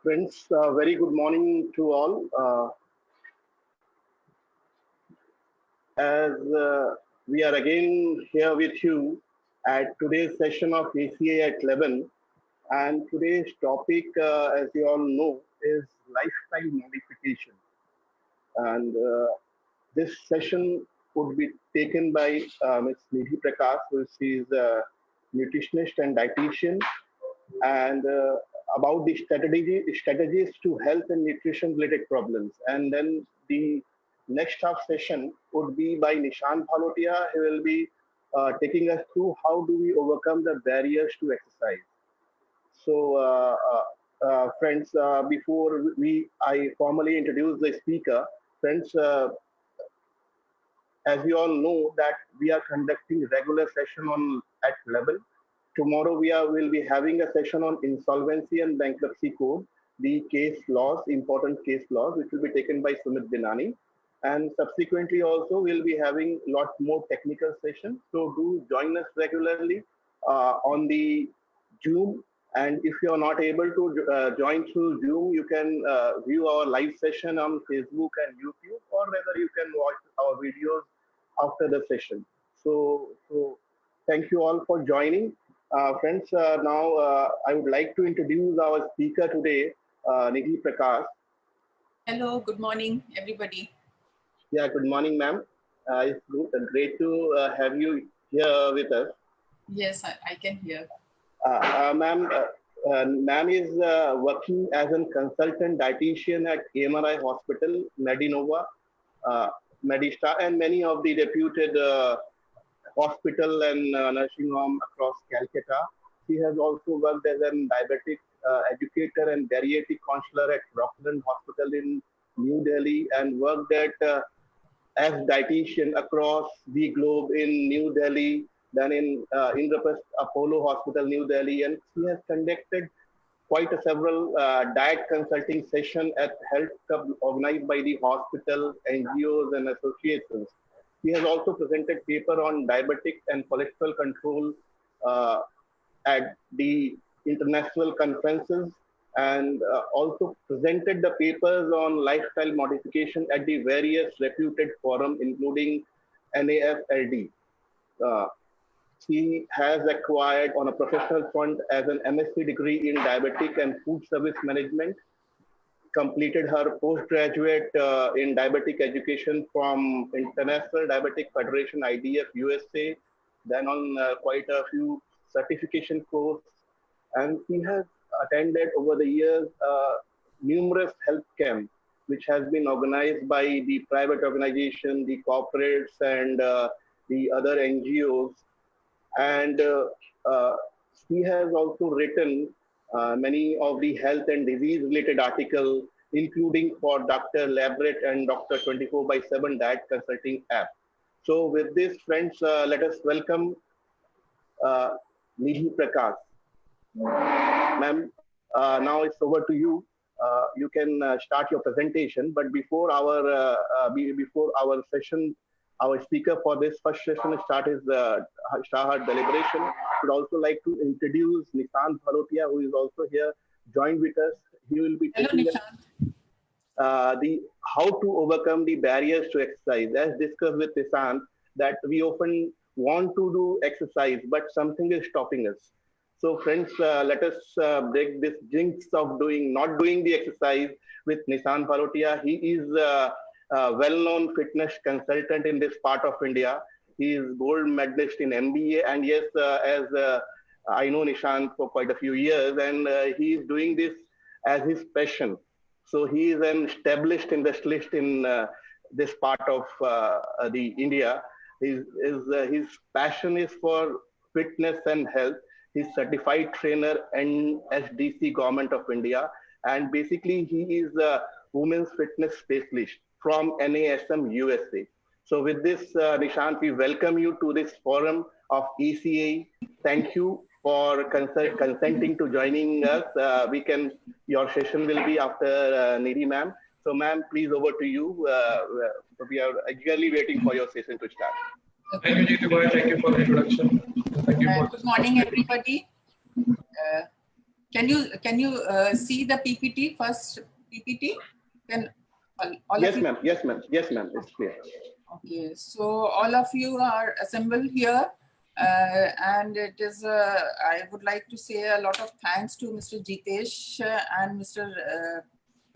Friends, very good morning to all. As we are again here with you at today's session of ACA at 11, and today's topic, as you all know, is lifestyle modification. And this session would be taken by Ms. Nidhi Prakash, who is a nutritionist and dietitian, and about the strategies to health and nutrition related problems. And then the next half session would be by Nishant Bhalotia. He will be taking us through how do we overcome the barriers to exercise. So, friends, before I formally introduce the speaker, friends, as we all know that we are conducting regular session on at 11. Tomorrow will be having a session on insolvency and bankruptcy code, the case laws, important case laws, which will be taken by Sumit Binani. And subsequently also we'll be having a lot more technical sessions. So do join us regularly on the Zoom. And if you're not able to join through Zoom, you can view our live session on Facebook and YouTube, or whether you can watch our videos after the session. So thank you all for joining. Friends, now I would like to introduce our speaker today, Nidhi Prakash. Hello, good morning, everybody. Yeah, good morning, ma'am. It's great to have you here with us. Yes, I can hear. Ma'am, ma'am is working as a consultant dietitian at AMRI Hospital, Medinova, Medistar, and many of the reputed hospital and nursing home across Calcutta. She has also worked as a diabetic educator and bariatric counselor at Rockland Hospital in New Delhi, and worked at as dietitian across the globe in New Delhi, then in Indraprastha Apollo Hospital, New Delhi, and she has conducted quite several diet consulting sessions at Health Club organized by the hospital, NGOs, and associations. He has also presented paper on diabetic and cholesterol control at the international conferences, and also presented the papers on lifestyle modification at the various reputed forums, including NAFLD. She has acquired on a professional front as an MSc degree in diabetic and food service management, completed her postgraduate in diabetic education from International Diabetic Federation, IDF, USA, then on quite a few certification courses. And she has attended over the years numerous health camps, which has been organized by the private organization, the corporates, and the other NGOs. And she has also written many of the health and disease related articles, including for Dr. Labret and Dr. 24/7 Diet Consulting app. So with this, friends, let us welcome Nidhi Prakash. Ma'am, now it's over to you. You can start your presentation, but before our session, our speaker for this first session start her deliberation. Would also like to introduce Nishant Bhalotia, who is also here, joined with us. He will be taking the how to overcome the barriers to exercise. As discussed with Nishant, that we often want to do exercise, but something is stopping us. So friends, let us break this jinx of not doing the exercise with Nishant Bhalotia. He is a well-known fitness consultant in this part of India. He is gold medalist in MBA, and yes, as I know Nishant for quite a few years, and he is doing this as his passion. So he is an established industrialist in this part of the India. His passion is for fitness and health. He's certified trainer in SDC Government of India, and basically he is a women's fitness specialist from NASM USA. So with this, Nishant, we welcome you to this forum of ACA. Thank you for consenting to joining us. Your session will be after Nidhi ma'am. So ma'am, please over to you. We are eagerly waiting for your session to start. Thank you, Jitu Bhai. Thank you for the introduction. Thank you for good morning, everybody. Can you see the PPT first? PPT? Can all of Yes, you? ma'am. Yes, ma'am. Yes, ma'am. It's clear. Okay, so all of you are assembled here, and it is. I would like to say a lot of thanks to Mr. Jitesh and Mr.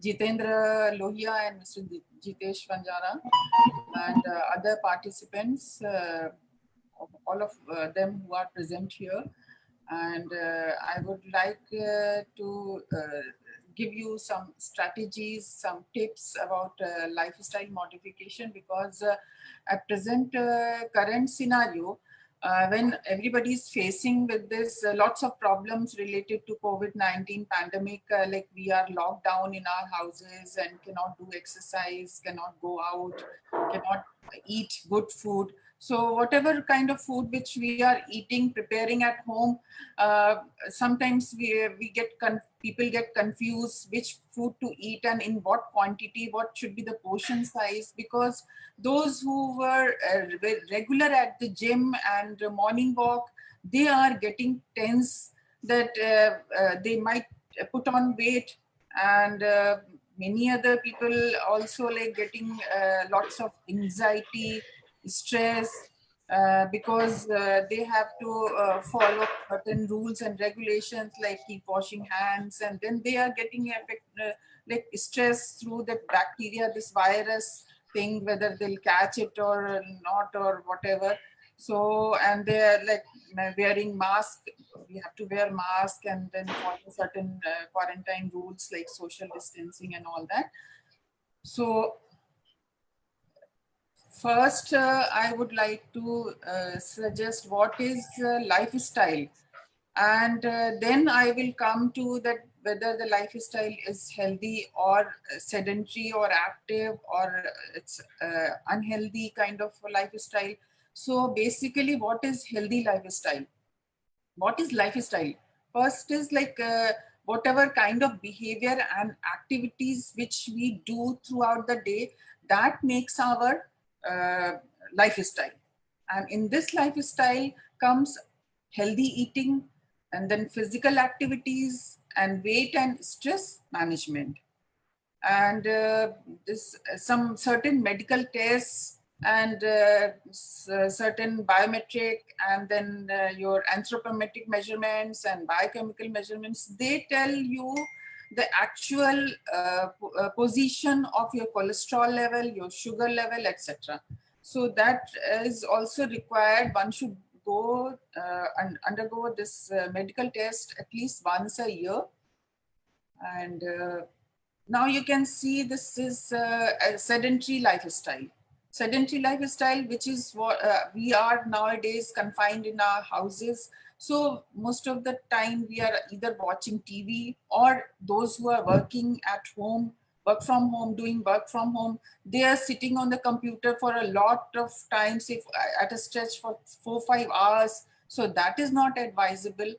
Jitendra Lohia and Mr. Jitesh Vanjara and other participants, all of them who are present here. And I would like to give you some strategies, some tips about lifestyle modification, because at present current scenario, when everybody is facing with this lots of problems related to COVID-19 pandemic, like we are locked down in our houses and cannot do exercise, cannot go out, cannot eat good food. So whatever kind of food which we are eating, preparing at home, uh, sometimes people get confused which food to eat and in what quantity, what should be the portion size, because those who were regular at the gym and morning walk, they are getting tense that they might put on weight, and many other people also like getting lots of anxiety, stress, because they have to follow certain rules and regulations like keep washing hands, and then they are getting like stress through the bacteria, this virus thing, whether they'll catch it or not or whatever. So, and they're like wearing mask, we have to wear mask and then follow certain quarantine rules like social distancing and all that. So first, I would like to suggest what is lifestyle, and then I will come to that whether the lifestyle is healthy or sedentary or active or it's unhealthy kind of a lifestyle. So basically, what is healthy lifestyle? What is lifestyle? First is like whatever kind of behavior and activities which we do throughout the day, that makes our uh, lifestyle. And in this lifestyle comes healthy eating, and then physical activities and weight and stress management, and this some certain medical tests and certain biometric, and then your anthropometric measurements and biochemical measurements, they tell you the actual position of your cholesterol level, your sugar level, etc. So that is also required. One should go and undergo this medical test at least once a year. And now you can see this is a sedentary lifestyle. Sedentary lifestyle, which is what we are nowadays confined in our houses. So most of the time we are either watching TV, or those who are working at home, work from home, doing work from home, they are sitting on the computer for a lot of times, if at a stretch for 4 or 5 hours. So that is not advisable.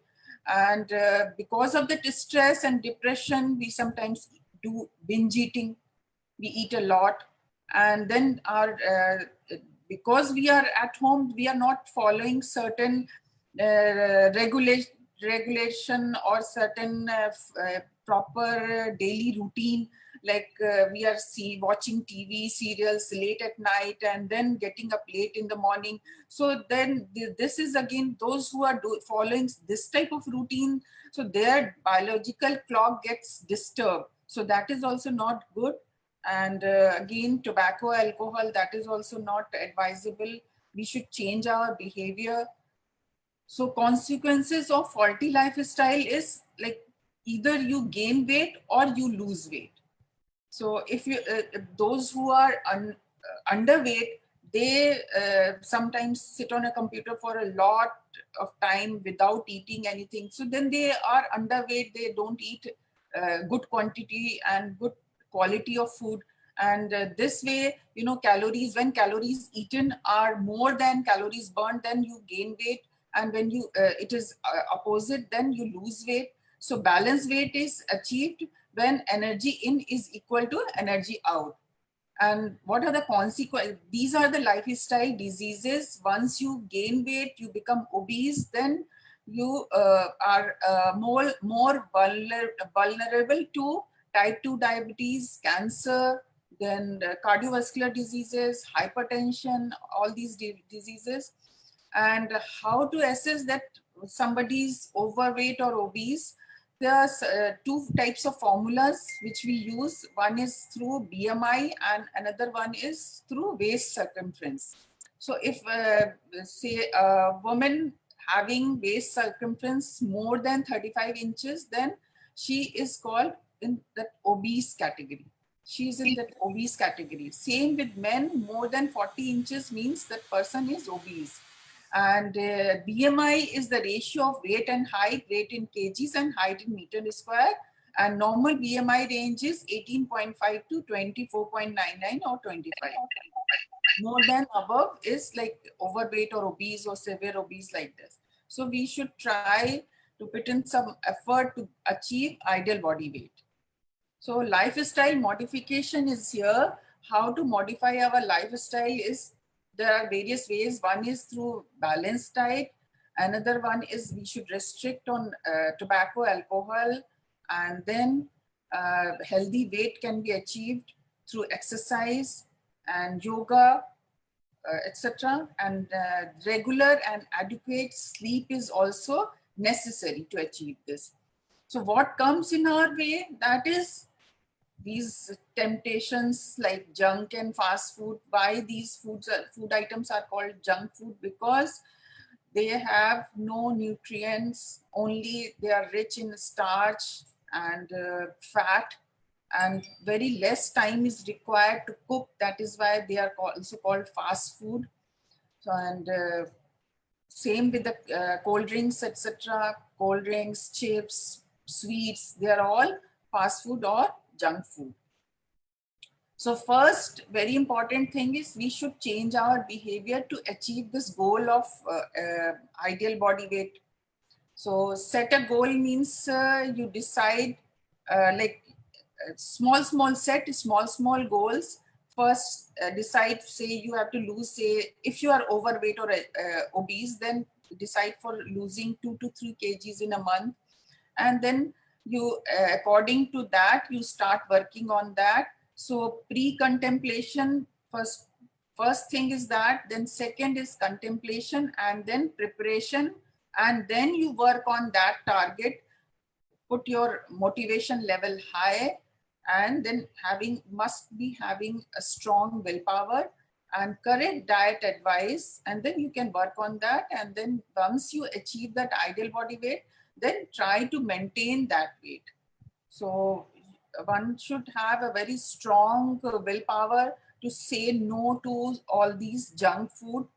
And because of the stress and depression, we sometimes do binge eating, we eat a lot, and then our because we are at home, we are not following certain regulation or certain proper daily routine, like we are watching TV serials late at night and then getting up late in the morning. So then this is again those who are following this type of routine, so their biological clock gets disturbed, so that is also not good. And again, tobacco, alcohol, that is also not advisable. We should change our behavior. So consequences of faulty lifestyle is like either you gain weight or you lose weight. So if you those who are underweight, they sometimes sit on a computer for a lot of time without eating anything. So then they are underweight. They don't eat good quantity and good quality of food. And this way, you know, calories, when calories eaten are more than calories burned, then you gain weight. And when you it is opposite, then you lose weight. So balanced weight is achieved when energy in is equal to energy out. And what are the consequences? These are the lifestyle diseases. Once you gain weight, you become obese, then you are more vulnerable to type 2 diabetes, cancer, then cardiovascular diseases, hypertension, all these diseases. And how to assess that somebody is overweight or obese? There's two types of formulas which we use. One is through BMI and another one is through waist circumference. So if say a woman having waist circumference more than 35 inches, then she is called in that obese category. She is in that obese category. Same with men, more than 40 inches means that person is obese. And BMI is the ratio of weight and height, weight in kgs and height in meter square. And normal BMI range is 18.5 to 24.99 or 25. More than above is like overweight or obese or severe obese like this. So we should try to put in some effort to achieve ideal body weight. So lifestyle modification is here. How to modify our lifestyle is, there are various ways. One is through balanced diet. Another one is we should restrict on tobacco, alcohol, and then healthy weight can be achieved through exercise and yoga, etc. And regular and adequate sleep is also necessary to achieve this. So what comes in our way? That is these temptations like junk and fast food. Why these food items are called junk food? Because they have no nutrients, only they are rich in starch and fat, and very less time is required to cook. That is why they are also called fast food. So, and same with the cold drinks, etc. Cold drinks, chips, sweets, they are all fast food or junk food. So first, very important thing is we should change our behavior to achieve this goal of ideal body weight. So set a goal means you decide like small goals. First decide, say you have to lose, say if you are overweight or obese, then decide for losing 2 to 3 kgs in a month. And then you according to that you start working on that. So pre-contemplation, first thing is that, then second is contemplation, and then preparation, and then you work on that target, put your motivation level high, and then must be having a strong willpower and correct diet advice, and then you can work on that. And then once you achieve that ideal body weight, then try to maintain that weight. So one should have a very strong willpower to say no to all these junk food.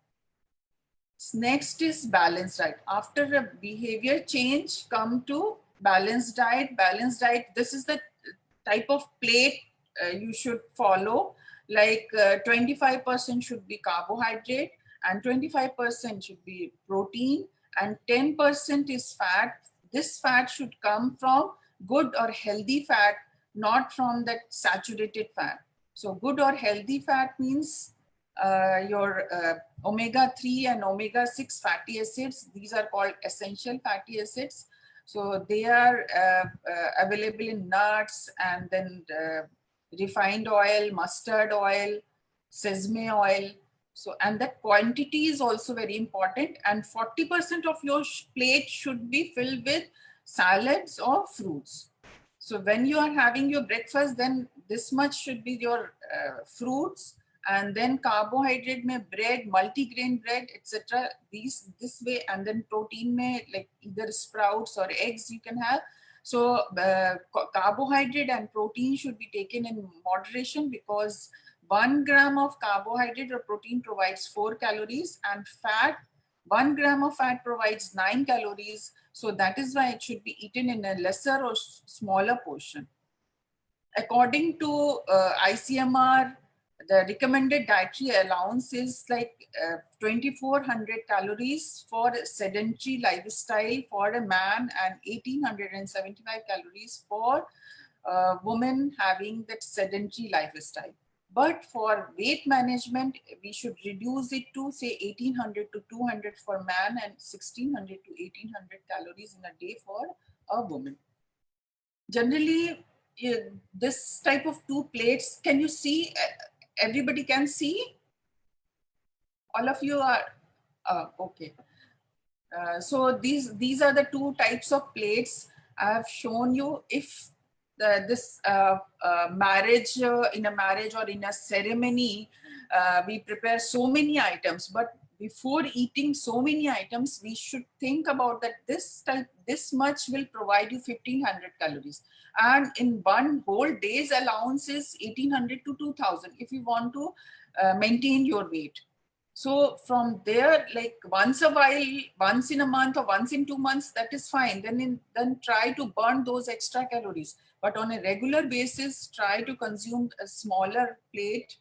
Next is balanced diet. After a behavior change, come to balanced diet. Balanced diet, this is the type of plate you should follow. Like 25% should be carbohydrate, and 25% should be protein, and 10% is fat. This fat should come from good or healthy fat, not from that saturated fat. So good or healthy fat means your omega-3 and omega-6 fatty acids. These are called essential fatty acids. So they are available in nuts, and then refined oil, mustard oil, sesame oil. So, and the quantity is also very important. And 40% of your plate should be filled with salads or fruits. So when you are having your breakfast, then this much should be your fruits, and then carbohydrate mein bread, multigrain bread, etc. This way, and then protein mein like either sprouts or eggs you can have. So carbohydrate and protein should be taken in moderation, because 1 gram of carbohydrate or protein provides 4 calories, and 1 gram of fat provides 9 calories. So that is why it should be eaten in a lesser or smaller portion. According to ICMR, the recommended dietary allowance is like 2400 calories for a sedentary lifestyle for a man, and 1875 calories for a woman having that sedentary lifestyle. But for weight management, we should reduce it to say 1800 to 200 for man and 1600 to 1800 calories in a day for a woman. Generally, this type of 2 plates, can you see? Everybody can see? All of you are, okay. So these are the 2 types of plates I have shown you. If this marriage, in a marriage or in a ceremony, we prepare so many items, but before eating so many items, we should think about that this much will provide you 1500 calories. And in one whole day's allowance is 1800 to 2000 if you want to maintain your weight. So from there, like once a while, once in a month or once in 2 months, that is fine. Then try to burn those extra calories. But on a regular basis, try to consume a smaller plate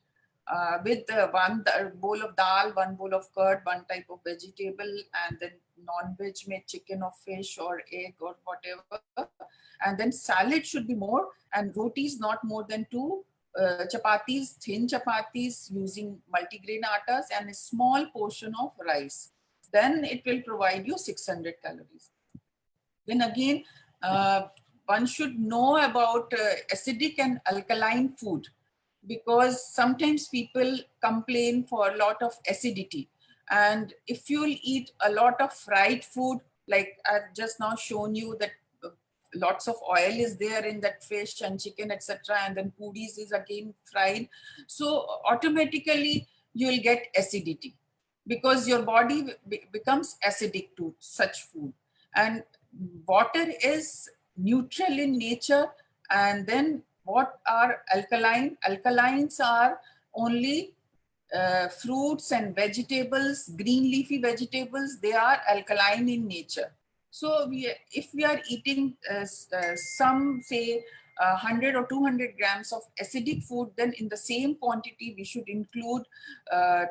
with one bowl of dal, one bowl of curd, one type of vegetable, and then non-veg, may chicken or fish or egg or whatever. And then salad should be more, and rotis not more than 2. Chapatis, thin chapatis using multigrain attas, and a small portion of rice. Then it will provide you 600 calories. Then again, one should know about acidic and alkaline food, because sometimes people complain for a lot of acidity. And if you'll eat a lot of fried food, like I've just now shown you that lots of oil is there in that fish and chicken, etc., and then puris is again fried, so automatically you will get acidity because your body becomes acidic to such food. And water is neutral in nature. And then what are alkaline? Alkalines are only fruits and vegetables, green leafy vegetables. They are alkaline in nature. So if we are eating some, say, 100 or 200 grams of acidic food, then in the same quantity, we should include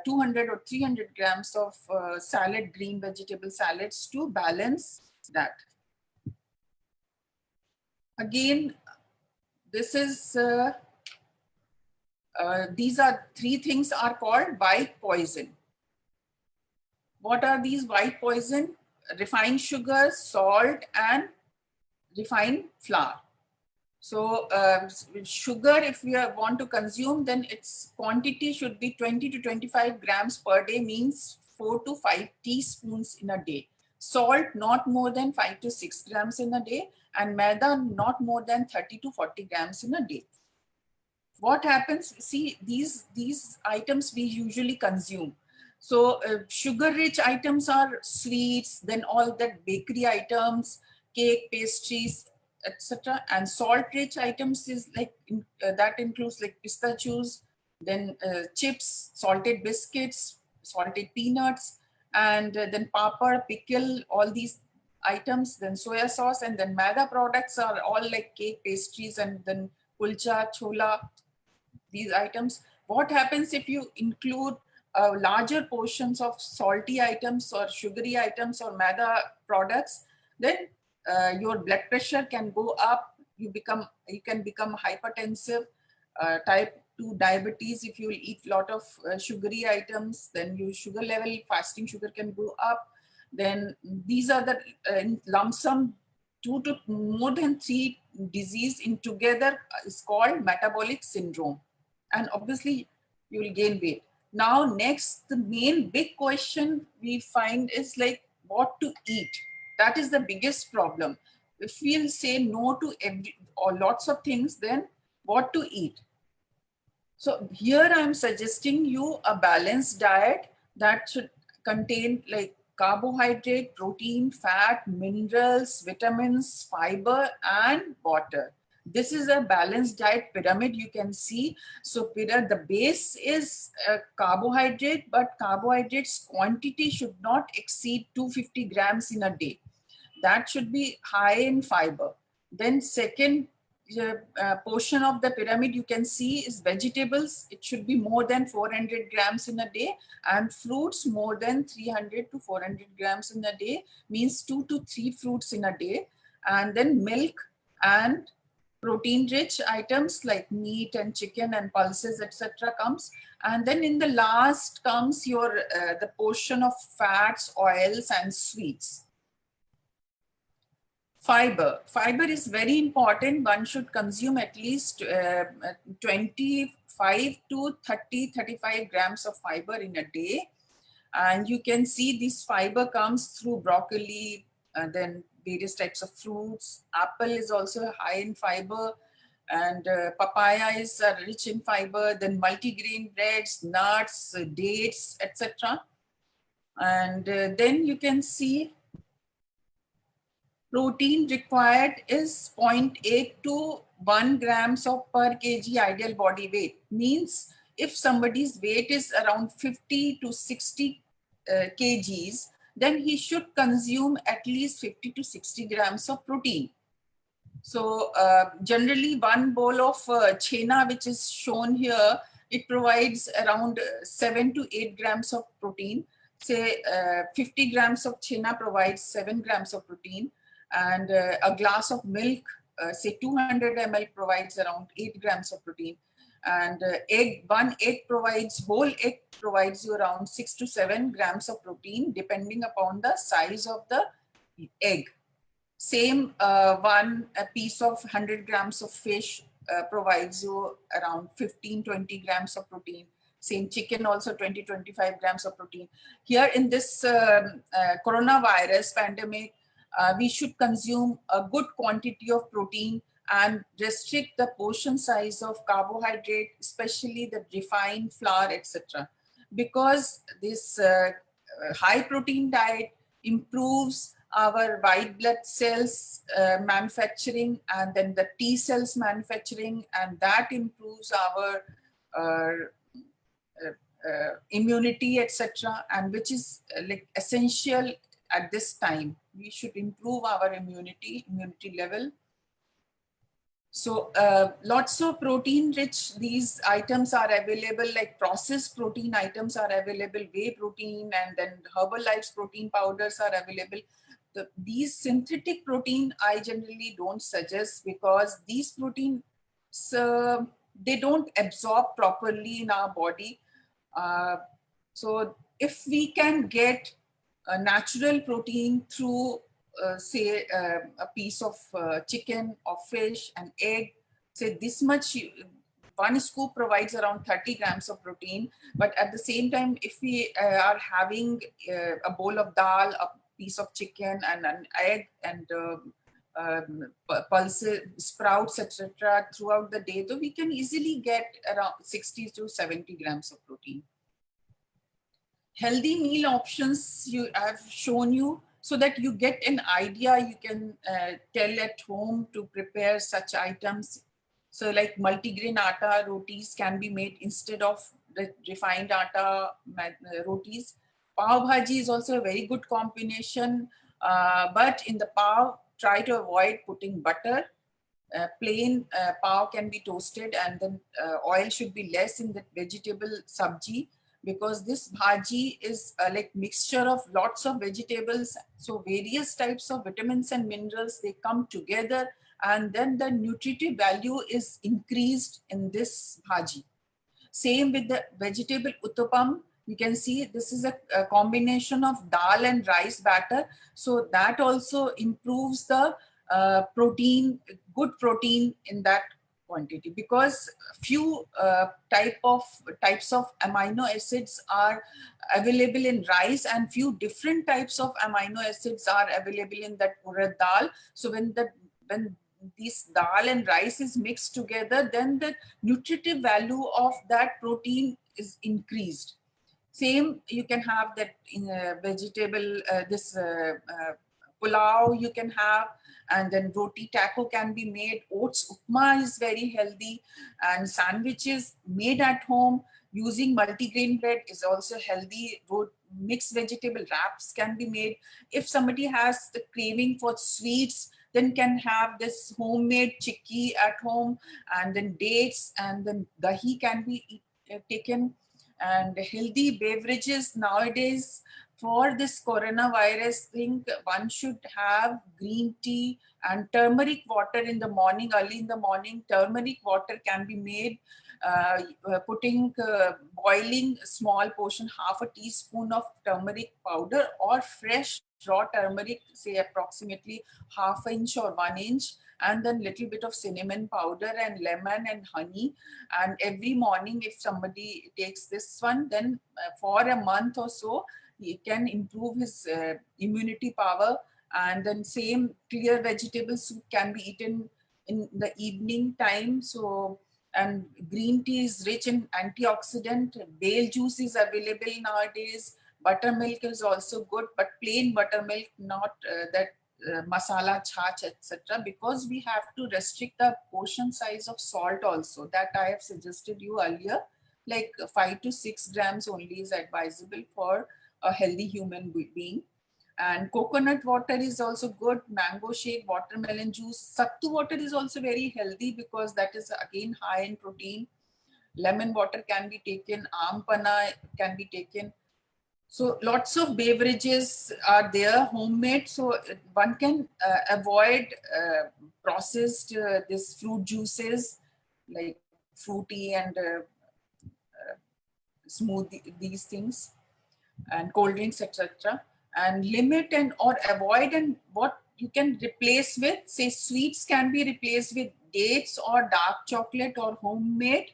200 or 300 grams of salad, green vegetable salads to balance that. Again, this is, these are 3 things are called white poison. What are these white poison? Refined sugar, salt, and refined flour. So sugar, if we want to consume, then its quantity should be 20 to 25 grams per day, means 4 to 5 teaspoons in a day. Salt, not more than 5 to 6 grams in a day, and maida, not more than 30 to 40 grams in a day. What happens? See, these items we usually consume. So sugar-rich items are sweets, then all that bakery items, cake, pastries, etc. And salt-rich items is like that includes like pistachios, then chips, salted biscuits, salted peanuts, and then papad, pickle, all these items. Then soya sauce, and then maida products are all like cake, pastries, and then kulcha, chola, these items. What happens if you include larger portions of salty items or sugary items or maida products? Then your blood pressure can go up. You can become hypertensive, type 2 diabetes. If you eat a lot of sugary items, then your sugar level, fasting sugar, can go up. Then these are the lump sum 2 to more than 3 disease in together is called metabolic syndrome. And obviously you will gain weight. Now next, the main big question we find is like what to eat. That is the biggest problem. If we'll say no to every or lots of things, then what to eat? So here I'm suggesting you a balanced diet that should contain like carbohydrate, protein, fat, minerals, vitamins, fiber, and water. This is a balanced diet pyramid you can see. So the base is carbohydrate, but carbohydrates quantity should not exceed 250 grams in a day. That should be high in fiber. Then second portion of the pyramid you can see is vegetables. It should be more than 400 grams in a day, and fruits more than 300 to 400 grams in a day, means 2 to 3 fruits in a day. And then milk and protein rich items like meat and chicken and pulses, etc. comes. And then in the last comes your the portion of fats, oils and sweets. Fiber is very important. One should consume at least 25 to 35 grams of fiber in a day. And you can see this fiber comes through broccoli, then various types of fruits. Apple is also high in fiber, and papaya is rich in fiber. Then multigrain breads, nuts, dates, etc. And then you can see protein required is 0.8 to 1 grams of per kg ideal body weight. Means if somebody's weight is around 50 to 60 kgs, then he should consume at least 50 to 60 grams of protein. So generally one bowl of chena, which is shown here, it provides around 7 to 8 grams of protein. Say 50 grams of chena provides 7 grams of protein, and a glass of milk, say 200 ml, provides around 8 grams of protein. And one egg provides, whole egg provides you around 6 to 7 grams of protein, depending upon the size of the egg. Same a piece of 100 grams of fish provides you around 15-20 grams of protein. Same chicken also 20-25 grams of protein. Here in this coronavirus pandemic, we should consume a good quantity of protein and restrict the portion size of carbohydrate, especially the refined flour, etc. Because this high protein diet improves our white blood cells manufacturing, and then the T cells manufacturing, and that improves our immunity, etc. And which is like essential at this time. We should improve our immunity level. So lots of protein rich these items are available, like processed protein items are available, whey protein, and then Herbalife's protein powders are available. These synthetic protein I generally don't suggest, because these proteins they don't absorb properly in our body. So if we can get a natural protein through say a piece of chicken or fish and egg, say this much, one scoop provides around 30 grams of protein. But at the same time, if we are having a bowl of dal, a piece of chicken and an egg and pulses, sprouts, etc. throughout the day, so we can easily get around 60 to 70 grams of protein. Healthy meal options I've shown you, so that you get an idea. You can tell at home to prepare such items. So like multigrain atta rotis can be made instead of the refined atta rotis. Pav bhaji is also a very good combination, but in the pav, try to avoid putting butter. Plain pav can be toasted, and then oil should be less in the vegetable sabji, because this bhaji is like mixture of lots of vegetables. So various types of vitamins and minerals, they come together, and then the nutritive value is increased in this bhaji. Same with the vegetable uttapam. You can see this is a combination of dal and rice batter. So that also improves the protein, good protein in that quantity, because few types of amino acids are available in rice, and few different types of amino acids are available in that urad dal. So when this dal and rice is mixed together, then the nutritive value of that protein is increased. Same, you can have that in a vegetable, pulao you can have, and then roti taco can be made. Oats upma is very healthy, and sandwiches made at home using multigrain bread is also healthy. Mixed vegetable wraps can be made. If somebody has the craving for sweets, then can have this homemade chikki at home, and then dates, and then dahi can be taken. And healthy beverages nowadays, for this coronavirus thing, one should have green tea and turmeric water in the morning, early in the morning. Turmeric water can be made boiling a small portion, half a teaspoon of turmeric powder or fresh raw turmeric, say approximately half an inch or 1 inch, and then little bit of cinnamon powder and lemon and honey. And every morning, if somebody takes this one, then for a month or so, he can improve his immunity power. And then same clear vegetable soup can be eaten in the evening time. So, and green tea is rich in antioxidant. Bale juice is available nowadays. Buttermilk is also good, but plain buttermilk, not that masala chach, etc. Because we have to restrict the portion size of salt also, that I have suggested you earlier, like 5 to 6 grams only is advisable for a healthy human being. And coconut water is also good, mango shake, watermelon juice. Sattu water is also very healthy because that is again high in protein. Lemon water can be taken, aam panna can be taken. So lots of beverages are there, homemade. So one can avoid processed this fruit juices like fruity and smoothie, these things, and cold drinks, etc. And limit and or avoid, and what you can replace with, say sweets can be replaced with dates or dark chocolate or homemade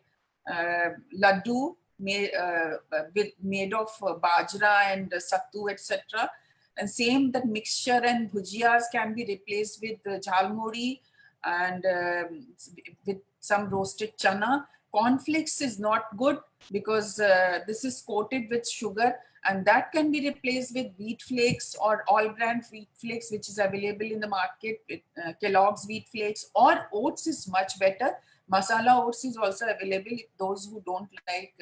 laddu made of bajra and sattu, etc. And same, that mixture and bhujiyas can be replaced with jhalmuri and with some roasted chana. Cornflakes is not good because this is coated with sugar, and that can be replaced with wheat flakes or all brand wheat flakes, which is available in the market. Kellogg's wheat flakes, or oats is much better. Masala oats is also available, those who don't like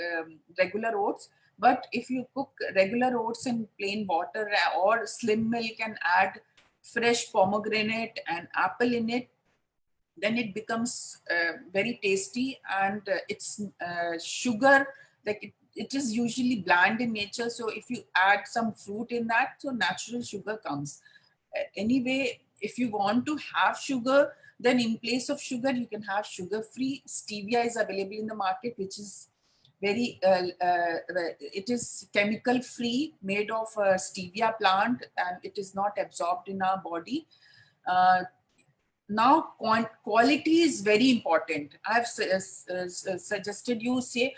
regular oats. But if you cook regular oats in plain water or slim milk and add fresh pomegranate and apple in it, then it becomes very tasty. And it's sugar, like it is usually bland in nature. So if you add some fruit in that, so natural sugar comes. Anyway, if you want to have sugar, then in place of sugar, you can have sugar-free. Stevia is available in the market, which is very, it is chemical-free, made of stevia plant, and it is not absorbed in our body. Now, quality is very important. I've suggested you, say,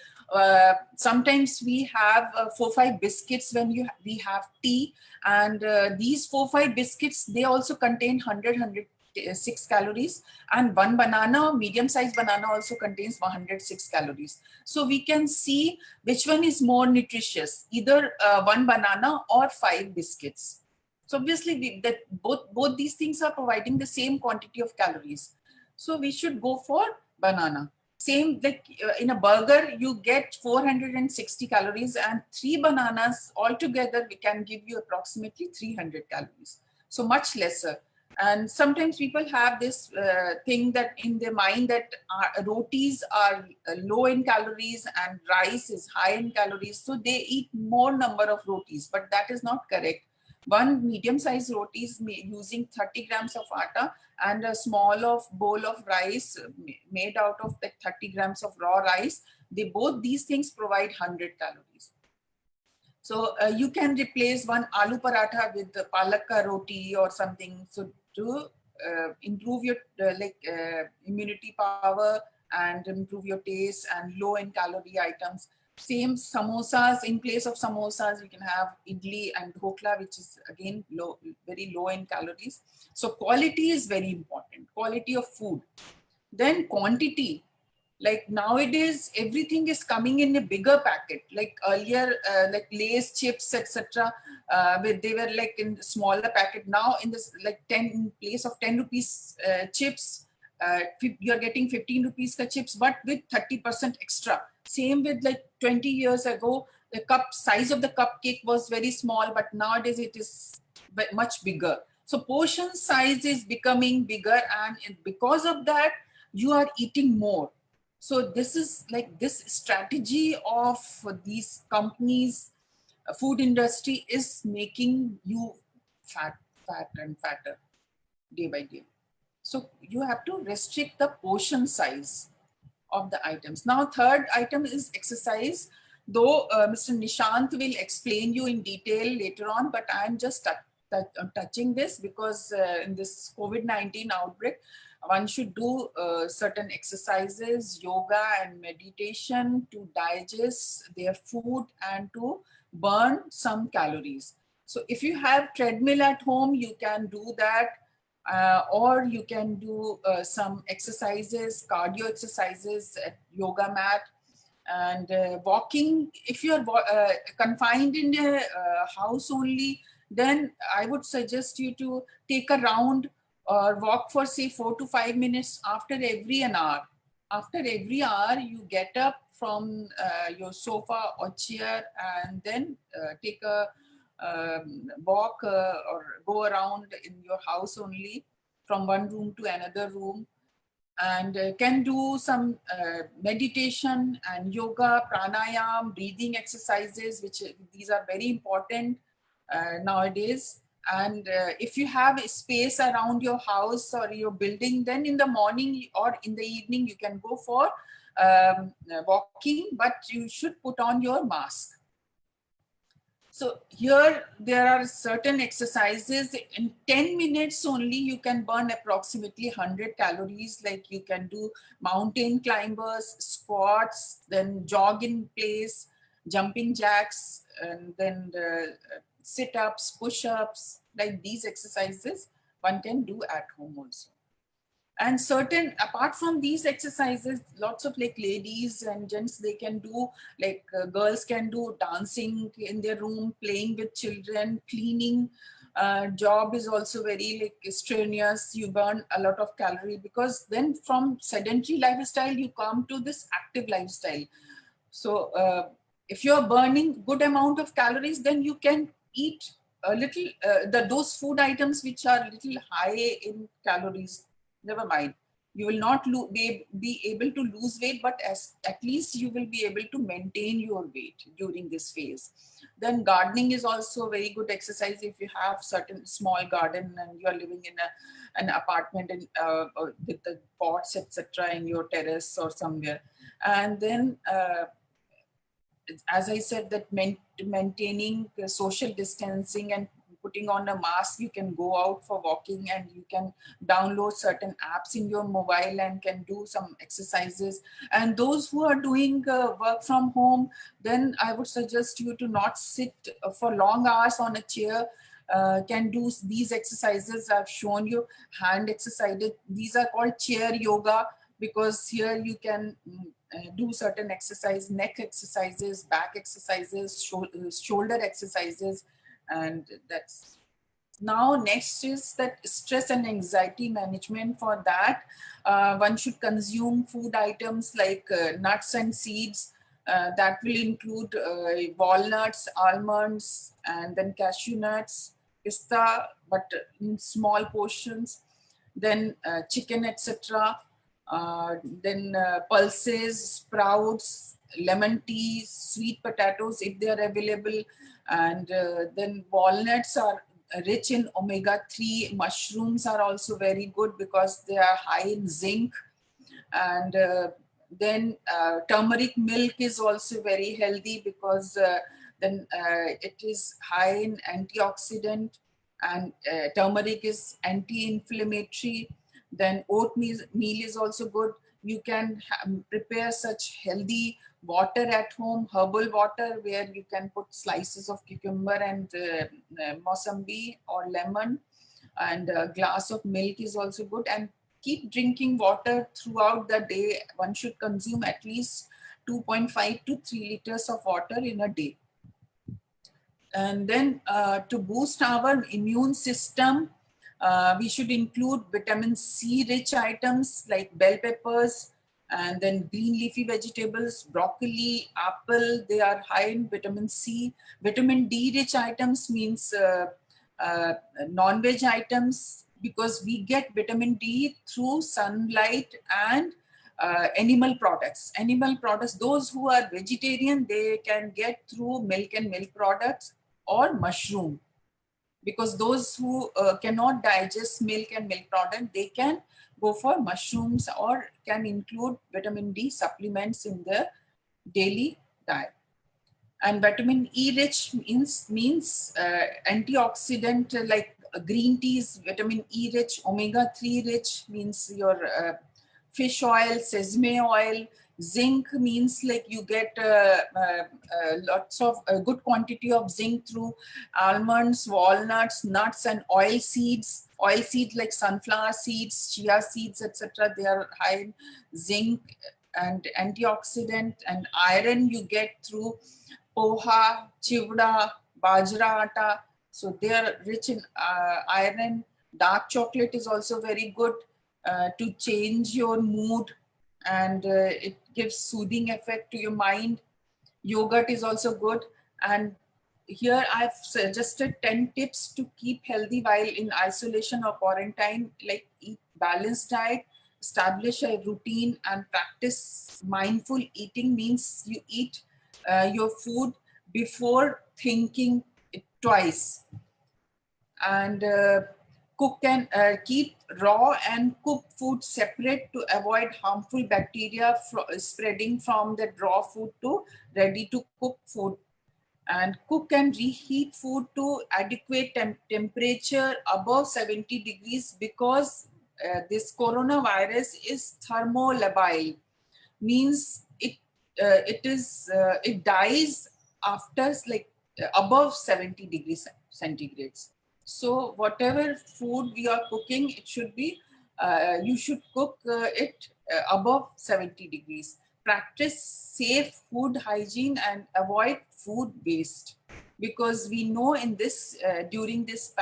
sometimes we have 4-5 biscuits when we have tea, and these 4-5 biscuits, they also contain 106 calories, and one banana, medium sized banana, also contains 106 calories. So we can see which one is more nutritious, either one banana or 5 biscuits. So obviously both these things are providing the same quantity of calories. So we should go for banana. Same, like in a burger, you get 460 calories, and 3 bananas altogether we can give you approximately 300 calories. So much lesser. And sometimes people have this thing that in their mind, that rotis are low in calories and rice is high in calories. So they eat more number of rotis, but that is not correct. One medium-sized roti is using 30 grams of atta, and a small bowl of rice made out of the 30 grams of raw rice. These things provide 100 calories. So you can replace one aloo paratha with the palak ka roti or something. So to improve your immunity power and improve your taste, and low in calorie items. Same samosas, in place of samosas, we can have idli and dhokla, which is again very low in calories. So quality is very important, quality of food. Then quantity, like nowadays, everything is coming in a bigger packet. Like earlier, like Lay's chips, etc. They were like in smaller packet. Now in this, like 10, in place of 10 rupees chips, you're getting 15 rupees ka chips, but with 30% extra. Same with like 20 years ago, the cup size of the cupcake was very small, but nowadays it is much bigger. So portion size is becoming bigger, and because of that, you are eating more. So this is like this strategy of these companies food industry is making you fat and fatter day by day. So you have to restrict the portion size of the items. Now, third item is exercise. Though Mr. Nishant will explain you in detail later on, but I'm just touching this because in this COVID-19 outbreak, one should do certain exercises, yoga and meditation to digest their food and to burn some calories. So if you have treadmill at home, you can do that. Or you can do some exercises, cardio exercises at yoga mat, and walking. If you're confined in a house only, then I would suggest you to take a round or walk for say 4 to 5 minutes after every an hour. After every hour, you get up from your sofa or chair and then take a walk or go around in your house only from one room to another room, and can do some meditation and yoga, pranayam, breathing exercises, which these are very important nowadays. And if you have a space around your house or your building, then in the morning or in the evening, you can go for walking, but you should put on your mask. So here there are certain exercises. In 10 minutes only, you can burn approximately 100 calories. Like you can do mountain climbers, squats, then jog in place, jumping jacks, and then sit-ups, push-ups. Like these exercises, one can do at home also. And certain, apart from these exercises, lots of like ladies and gents, they can do like girls can do dancing in their room, playing with children, cleaning job is also very like strenuous. You burn a lot of calorie, because then from sedentary lifestyle you come to this active lifestyle. So if you're burning good amount of calories, then you can eat a little those food items which are a little high in calories. Never mind, you will not be able to lose weight, but at least you will be able to maintain your weight during this phase. Then gardening is also very good exercise. If you have certain small garden and you are living in an apartment and with the pots etc. in your terrace or somewhere. And then as I said, that maintaining social distancing and putting on a mask, you can go out for walking and you can download certain apps in your mobile and can do some exercises. And those who are doing work from home, then I would suggest you to not sit for long hours on a chair. Can do these exercises. I've shown you hand exercises. These are called chair yoga, because here you can do certain exercise, neck exercises, back exercises, shoulder exercises. And that's now next is that stress and anxiety management. For that, one should consume food items like nuts and seeds. That will include walnuts, almonds, and then cashew nuts, pista, but in small portions. Then chicken, etc. Then pulses, sprouts, lemon tea, sweet potatoes if they are available. And then walnuts are rich in omega-3. Mushrooms are also very good because they are high in zinc. And then turmeric milk is also very healthy, because then it is high in antioxidant, and turmeric is anti-inflammatory. Then oatmeal is also good. You can prepare such healthy water at home, herbal water, where you can put slices of cucumber and mosambi or lemon, and a glass of milk is also good. And keep drinking water throughout the day. One should consume at least 2.5 to 3 liters of water in a day. And then to boost our immune system, we should include vitamin C rich items like bell peppers, and then green leafy vegetables, broccoli, apple. They are high in vitamin C. Vitamin D rich items means non-veg items, because we get vitamin D through sunlight and animal products. Animal products, those who are vegetarian, they can get through milk and milk products or mushroom, because those who cannot digest milk and milk product, they can go for mushrooms or can include vitamin D supplements in their daily diet. And vitamin E rich means antioxidant, like green teas, vitamin E rich, omega-3 rich means your fish oil, sesame oil. Zinc means like you get lots of good quantity of zinc through almonds, walnuts, nuts, and oil seeds. Oil seeds like sunflower seeds, chia seeds, etc. They are high in zinc and antioxidant. And iron you get through poha, chivda, bajra atta. So they are rich in iron. Dark chocolate is also very good to change your mood, and it gives soothing effect to your mind. Yogurt is also good. And here I've suggested 10 tips to keep healthy while in isolation or quarantine, like eat balanced diet, establish a routine, and practice mindful eating. Means you eat your food before thinking it twice. And cook and keep raw and cooked food separate to avoid harmful bacteria spreading from the raw food to ready to cook food. And cook and reheat food to adequate temperature above 70 degrees, because this coronavirus is thermolabile, means it dies after like above 70 degrees centigrades. So whatever food we are cooking, it should be you should cook it above 70 degrees. Practice safe food hygiene and avoid food waste, because we know in this during this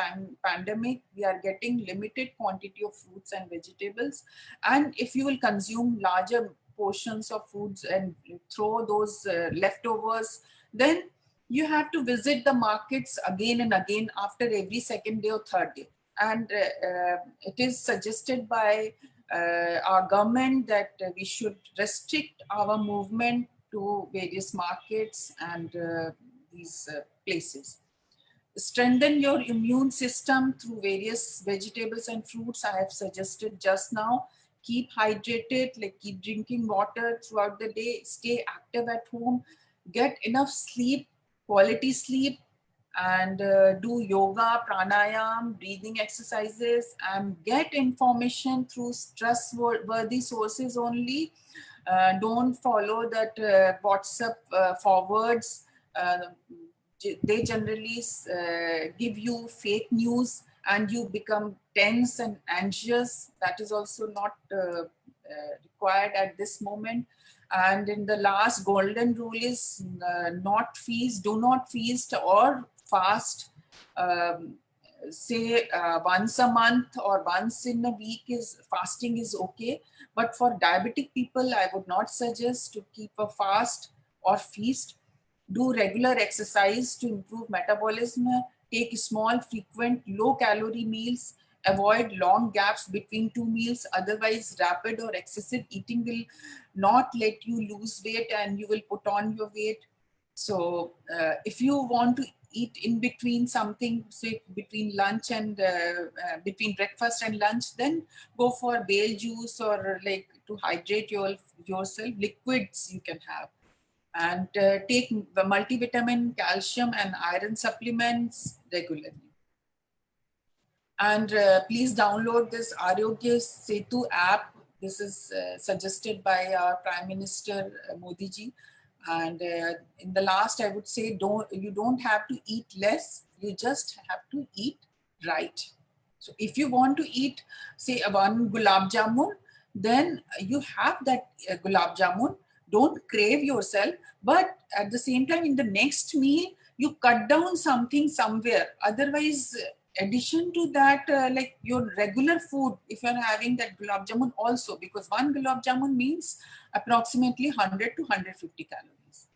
pandemic we are getting limited quantity of fruits and vegetables. And if you will consume larger portions of foods and throw those leftovers, then you have to visit the markets again and again after every second day or third day. And it is suggested by our government that we should restrict our movement to various markets and these places. Strengthen your immune system through various vegetables and fruits I have suggested just now. Keep hydrated, like keep drinking water throughout the day, stay active at home, get enough sleep, quality sleep, and do yoga, pranayam, breathing exercises, and get information through trustworthy sources only. Don't follow that WhatsApp forwards. Uh, they generally give you fake news and you become tense and anxious. That is also not required at this moment. And in the last golden rule is do not feast or fast. Say once a month or once in a week is fasting is okay, but for diabetic people I would not suggest to keep a fast or feast. Do regular exercise to improve metabolism, take small frequent low calorie meals, avoid long gaps between two meals, otherwise rapid or excessive eating will not let you lose weight and you will put on your weight. So if you want to eat in between something, say between lunch and between breakfast and lunch, then go for bale juice or like to hydrate yourself, liquids you can have. And take the multivitamin, calcium and iron supplements regularly. And please download this Arogya Setu app. This is suggested by our Prime Minister Modi ji. And in the last, I would say, you don't have to eat less. You just have to eat right. So if you want to eat, say, one gulab jamun, then you have that gulab jamun. Don't crave yourself, but at the same time, in the next meal, you cut down something somewhere. Otherwise, addition to that, like your regular food, if you're having that gulab jamun also, because one gulab jamun means approximately 100 to 150 calories.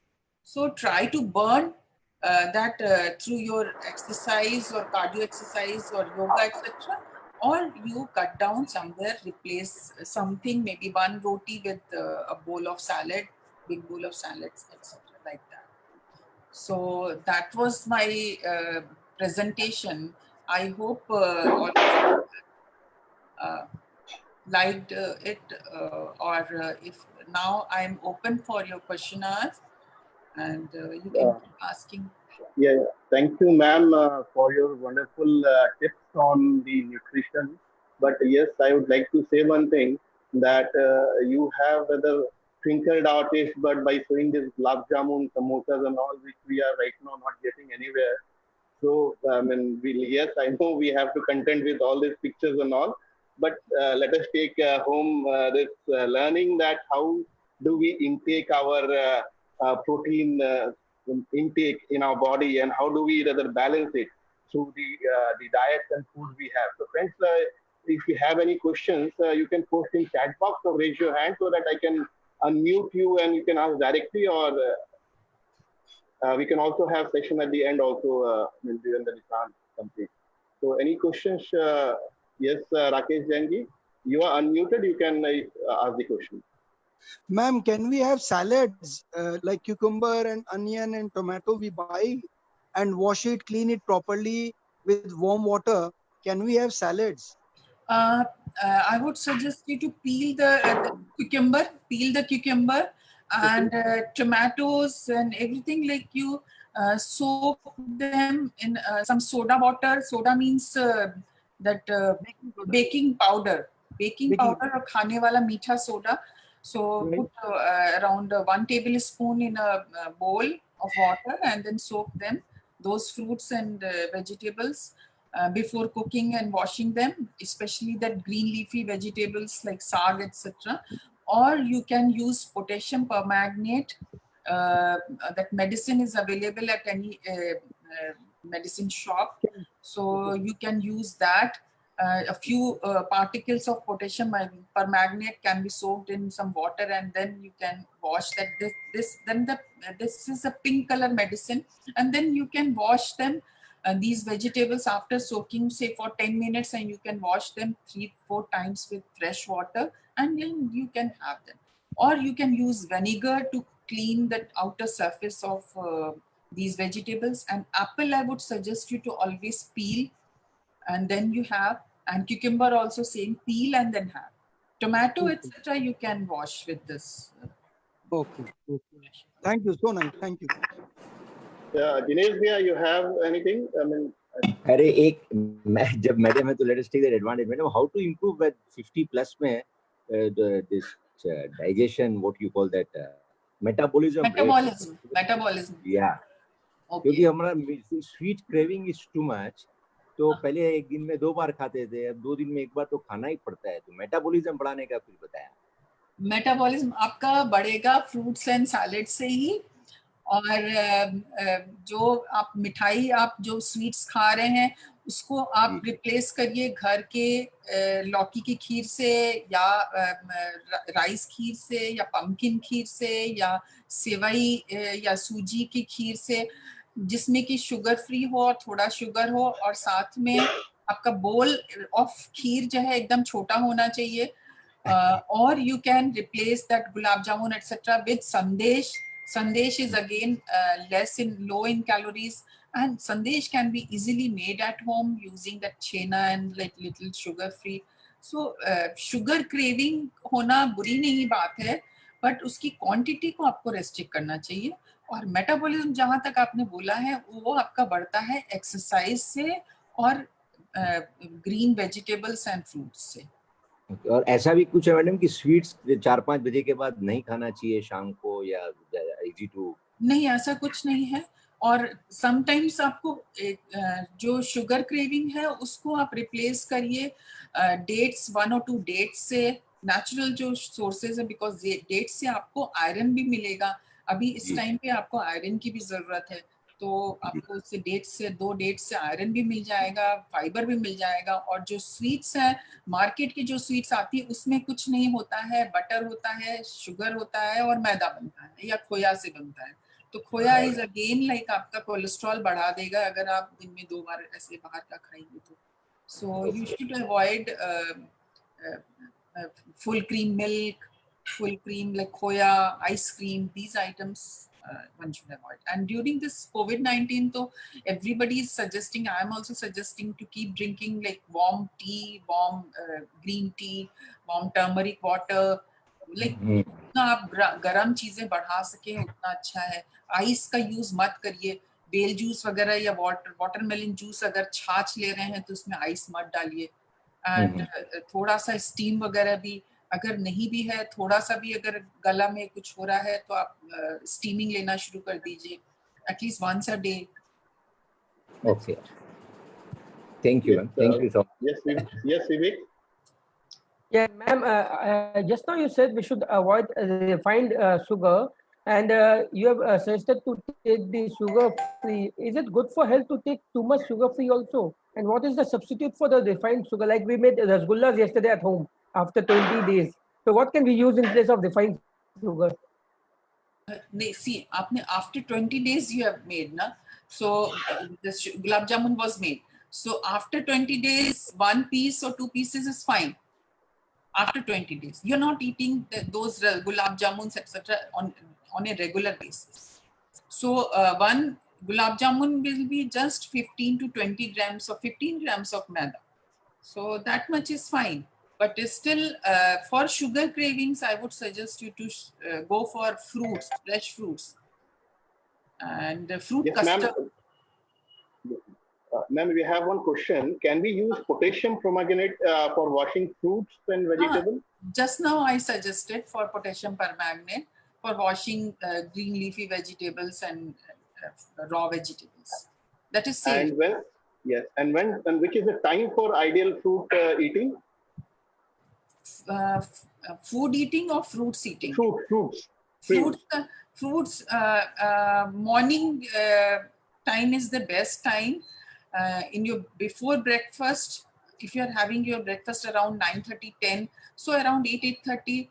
So try to burn that through your exercise or cardio exercise or yoga, etc. or you cut down somewhere, replace something, maybe one roti with a bowl of salad, big bowl of salads, etc., like that. So that was my presentation. I hope all of you uh, liked it, or if now I'm open for your questions, and you can keep asking. Yeah, yeah. Thank you, ma'am, for your wonderful tips on the nutrition. But yes, I would like to say one thing that you have the twinkled our taste bud by showing this gulab jamun, samosas, and all, which we are right now not getting anywhere. So, I mean, yes, I know we have to contend with all these pictures and all, but let us take home this learning that how do we intake our protein intake in our body, and how do we rather balance it through the diet and food we have. So, friends, if you have any questions, you can post in chat box or raise your hand so that I can unmute you and you can ask directly, or we can also have session at the end also during the Nissan complete. So any questions? Yes, Rakesh Jangi, you are unmuted. You can ask the question. Ma'am, can we have salads like cucumber and onion and tomato we buy and wash it, clean it properly with warm water? Can we have salads? Uh, I would suggest you to peel the cucumber and tomatoes and everything, like you soak them in some soda water. Soda means that baking powder. Baking powder or khane wala meetha soda. So Right. put around 1 tablespoon in a bowl of water and then soak them, those fruits and vegetables, before cooking and washing them, especially that green leafy vegetables like saag, etc. Or you can use potassium permanganate. That medicine is available at any medicine shop. So you can use that. A few particles of potassium permanganate can be soaked in some water, and then you can wash that. This is a pink color medicine, and then you can wash them, these vegetables, after soaking say for 10 minutes, and you can wash them 3-4 times with fresh water, and then you can have them. Or you can use vinegar to clean the outer surface of these vegetables. And apple, I would suggest you to always peel and then you have, and cucumber also same, peel and then have. Tomato, etc., you can wash with this. Okay. Thank you. So nice. Thank you. Dinesh Bhaiya, you have anything? I mean, अरे एक जब madam है तो let us take that advantage. Madam, how to improve with 50 plus में this digestion, what you call that, metabolism. या क्योंकि हमारा sweet craving is too much. तो पहले एक दिन में 2 बार खाते थे, अब 2 दिन में 1 बार तो खाना ही पड़ता है. तो मेटाबॉलिज्म बढ़ाने का कुछ बताया. मेटाबॉलिज्म आपका बढ़ेगा फ्रूट्स एंड सैलेड से ही. और जो आप मिठाई, आप जो स्वीट्स खा रहे हैं, उसको आप रिप्लेस करिए घर के लौकी की खीर से, या राइस खीर से, या पम्पकिन खीर से, या सेवई या सूजी की खीर से, जिसमें कि शुगर फ्री हो और थोड़ा शुगर हो, और साथ में आपका बोल ऑफ खीर जो है एकदम छोटा होना चाहिए. Or you can replace that gulab jamun, etc., with sandesh. Sandesh is again low in calories, and sandesh can be easily made at home using that chena and like little sugar free. So sugar craving होना बुरी नहीं बात है, but उसकी quantity को आपको restrict करना चाहिए. और मेटाबॉलिज्म जहां तक आपने बोला है, वो आपका बढ़ता है एक्सरसाइज से और ग्रीन वेजिटेबल्स एंड फ्रूट्स से. और ऐसा भी कुछ है मैडम कि स्वीट्स 4-5 बजे के बाद नहीं खाना चाहिए शाम को, या इजी टू? नहीं, ऐसा कुछ नहीं है. और समटाइम्स आपको जो शुगर क्रेविंग है उसको आप रिप्लेस करिए डेट्स, 1 और 2 डेट्स से, नेचुरल जो सोर्सेज है, बिकॉज डेट्स से आपको आयरन भी मिलेगा. अभी इस टाइम पे आपको आयरन की भी जरूरत है, तो आपको उससे 2 डेट्स से आयरन भी मिल जाएगा, फाइबर भी मिल जाएगा. और जो स्वीट्स है, मार्केट की जो स्वीट्स आती है उसमें कुछ नहीं होता है, बटर होता है, शुगर होता है और मैदा बनता है या खोया से बनता है. तो खोया इज अगेन लाइक आपका कोलेस्ट्रॉल बढ़ा देगा अगर आप दिन में 2 बार ऐसे बाहर का खाएंगे तो. So you should avoid full cream milk, full cream like khoya, ice cream, these items one should avoid. And during this COVID-19, though, everybody is suggesting, I am also suggesting to keep drinking like warm tea, warm green tea, warm turmeric water. Like जितना आप गर्म चीजें बढ़ा सके उतना अच्छा है. Ice का यूज मत करिए. बेल जूस वगैरह या वाटरमेलन जूस अगर छाछ ले रहे हैं तो उसमें आइस मत डालिए. एंड थोड़ा सा स्टीम वगैरह भी अगर नहीं भी है, थोड़ा सा भी अगर गला में कुछ हो रहा है तो आप स्टीमिंग लेना शुरू कर दीजिए at least once a day. Okay. Thank you, ma'am. Thank you so much. Yes, Vivek. Yeah, ma'am. Just now you said we should avoid refined sugar, and you have suggested to take the sugar-free. Is it good for health to take too much sugar-free also? And what is the substitute for the refined sugar? Like we made rasgullas yesterday at home after 20 days. So what can we use in place of refined sugar? See, after 20 days you have made, na? So the gulab jamun was made. So after 20 days, 1 piece or 2 pieces is fine. After 20 days, you're not eating those gulab jamuns, etc. on a regular basis. So one gulab jamun will be just 15 to 20 grams or 15 grams of maida. So that much is fine. But still, for sugar cravings, I would suggest you to go for fruits, fresh fruits. And fruit custard. Ma'am, we have one question. Can we use potassium permanganate for washing fruits and vegetables? Just now I suggested for potassium permanganate for washing green leafy vegetables and raw vegetables. That is safe. And which is the time for ideal fruit eating? Food eating or fruits eating? Fruits. Morning time is the best time. Before breakfast, if you are having your breakfast around 9:30, 10, so around 8:30,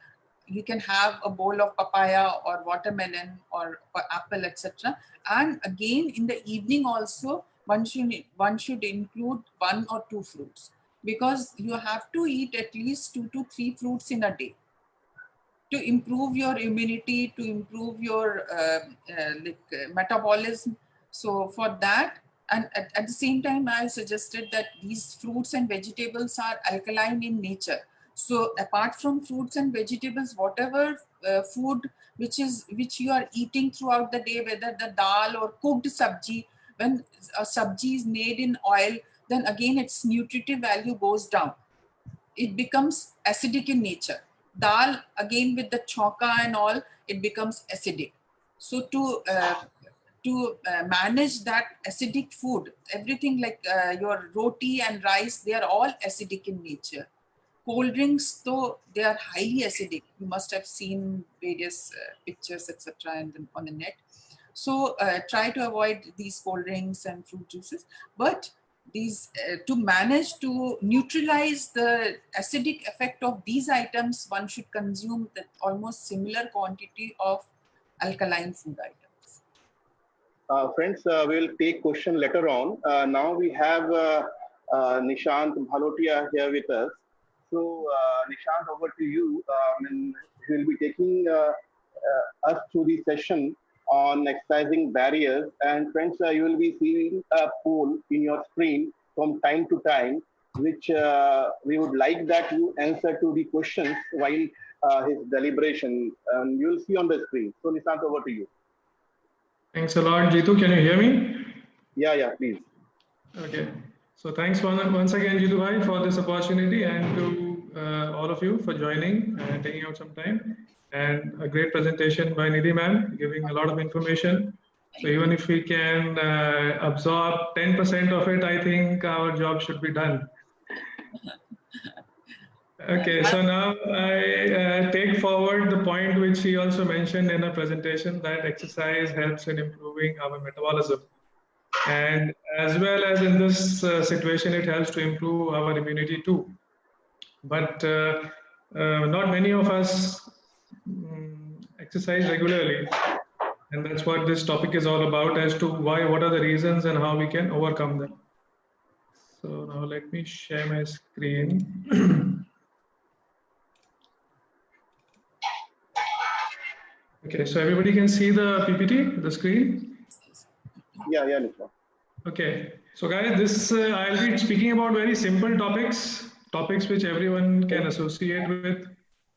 you can have a bowl of papaya or watermelon or apple, etc. And again in the evening also, one should include 1 or 2 fruits, because you have to eat at least 2 to 3 fruits in a day to improve your immunity, to improve your metabolism. So for that, and at the same time, I suggested that these fruits and vegetables are alkaline in nature. So apart from fruits and vegetables, whatever food which you are eating throughout the day, whether the dal or cooked sabji, when a sabji is made in oil, then again its nutritive value goes down. It becomes acidic in nature. Dal, again with the chauka and all, it becomes acidic. So to manage that acidic food, everything like your roti and rice, they are all acidic in nature. Cold drinks, though, they are highly acidic. You must have seen various pictures, etc. on the net. So try to avoid these cold drinks and fruit juices. But these to manage to neutralize the acidic effect of these items, one should consume the almost similar quantity of alkaline food items. Friends, we will take question later on. Now we have Nishant Bhalotia here with us. So Nishant, over to you. He will be taking us through the session on exercising barriers. And friends, you will be seeing a poll in your screen from time to time, which we would like that you answer to the questions while his deliberation. You will see on the screen. So Nishant, over to you. Thanks a lot, Jitu. Can you hear me? Yeah, please. Okay. So thanks once again, Jitu bhai, for this opportunity, and to all of you for joining and taking out some time. And a great presentation by Nidhi ma'am, giving a lot of information. So even if we can absorb 10% of it, I think our job should be done. Okay, so now I take forward the point which he also mentioned in a presentation, that exercise helps in improving our metabolism. And as well as in this situation, it helps to improve our immunity too. But not many of us exercise regularly. And that's what this topic is all about, as to what are the reasons and how we can overcome them. So now let me share my screen. Okay, so everybody can see the PPT, the screen? Yeah, Nishant. Okay, so guys, this I'll be speaking about very simple topics which everyone can associate with.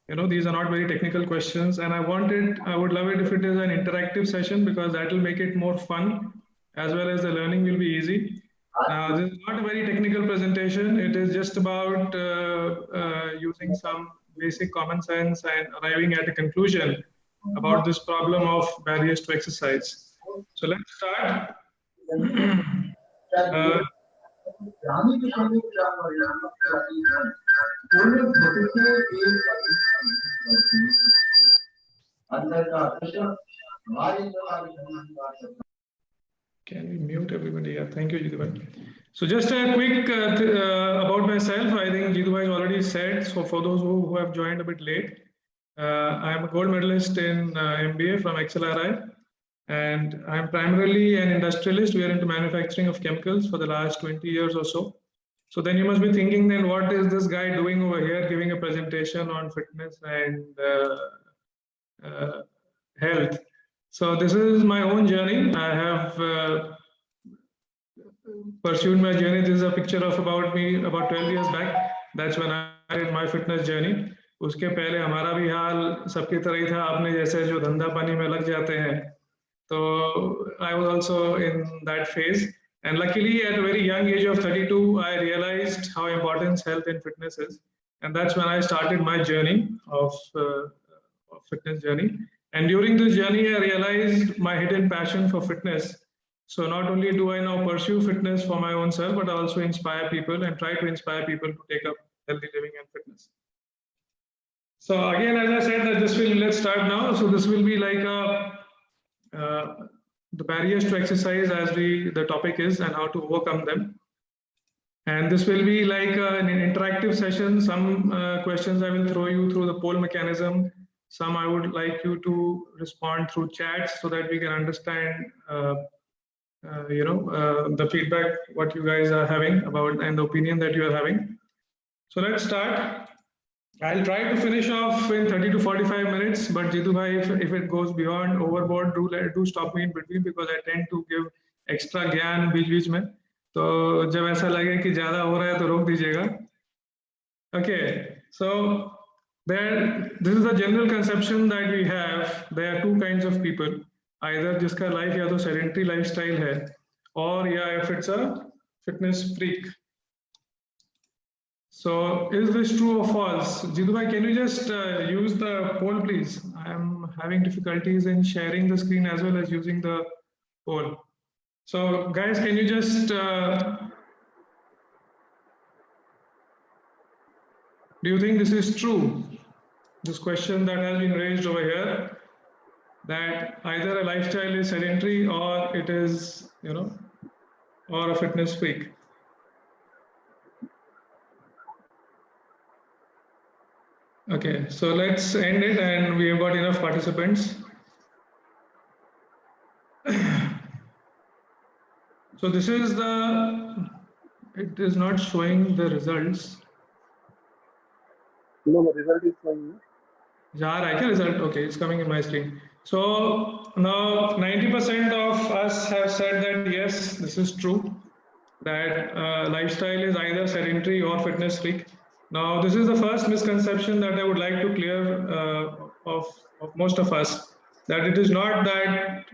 You know, these are not very technical questions, and I would love it if it is an interactive session, because that will make it more fun, as well as the learning will be easy. This is not a very technical presentation. It is just about using some basic common sense and arriving at a conclusion about this problem of barriers to exercise. So let's start. Can we mute everybody? Yeah, thank you, Jidubhai. So just a quick about myself. I think Jidubhai already said. So for those who have joined a bit late, I am a gold medalist in MBA from XLRI, and I'm primarily an industrialist. We are into manufacturing of chemicals for the last 20 years or so. So then you must be thinking, then what is this guy doing over here, giving a presentation on fitness and health? So this is my own journey. I have pursued my journey. This is a picture of about me about 12 years back. That's when I did my fitness journey. उसके पहले हमारा भी हाल सबकी तरह ही था, आपने जैसे जो धंधा पानी में लग जाते हैं. So I was also in that phase. And luckily, at a very young age of 32, I realized how important health and fitness is. And that's when I started my journey of fitness journey. And during this journey, I realized my hidden passion for fitness. So not only do I now pursue fitness for my own self, but I also inspire people and try to inspire people to take up healthy living and fitness. So again, as I said, that let's start now. So this will be like the barriers to exercise as the topic is, and how to overcome them. And this will be like an interactive session. Some questions I will throw you through the poll mechanism. Some I would like you to respond through chats so that we can understand the feedback what you guys are having about and the opinion that you are having. So let's start. I'll try to finish off in 30 to 45 minutes, but Jitu bhai, if it goes beyond overboard, do stop me in between, because I tend to give extra ज्ञान बीच में. तो जब ऐसा लगे कि ज़्यादा हो रहा है तो रोक दीजिएगा. Okay, so this is the general conception that we have. There are two kinds of people. Either जिसका life या तो sedentary lifestyle है, or if it's a fitness freak. So is this true or false? Jitu bhai, can you just use the poll, please? I am having difficulties in sharing the screen as well as using the poll. So guys, can you just do you think this is true? This question that has been raised over here, that either a lifestyle is sedentary or it is, or a fitness freak. Okay, so let's end it, and we have got enough participants. So this is it is not showing the results. No, the result is showing. Result. Okay, it's coming in my screen. So now 90% of us have said that yes, this is true, that lifestyle is either sedentary or fitness freak. Now, this is the first misconception that I would like to clear of most of us, that it is not that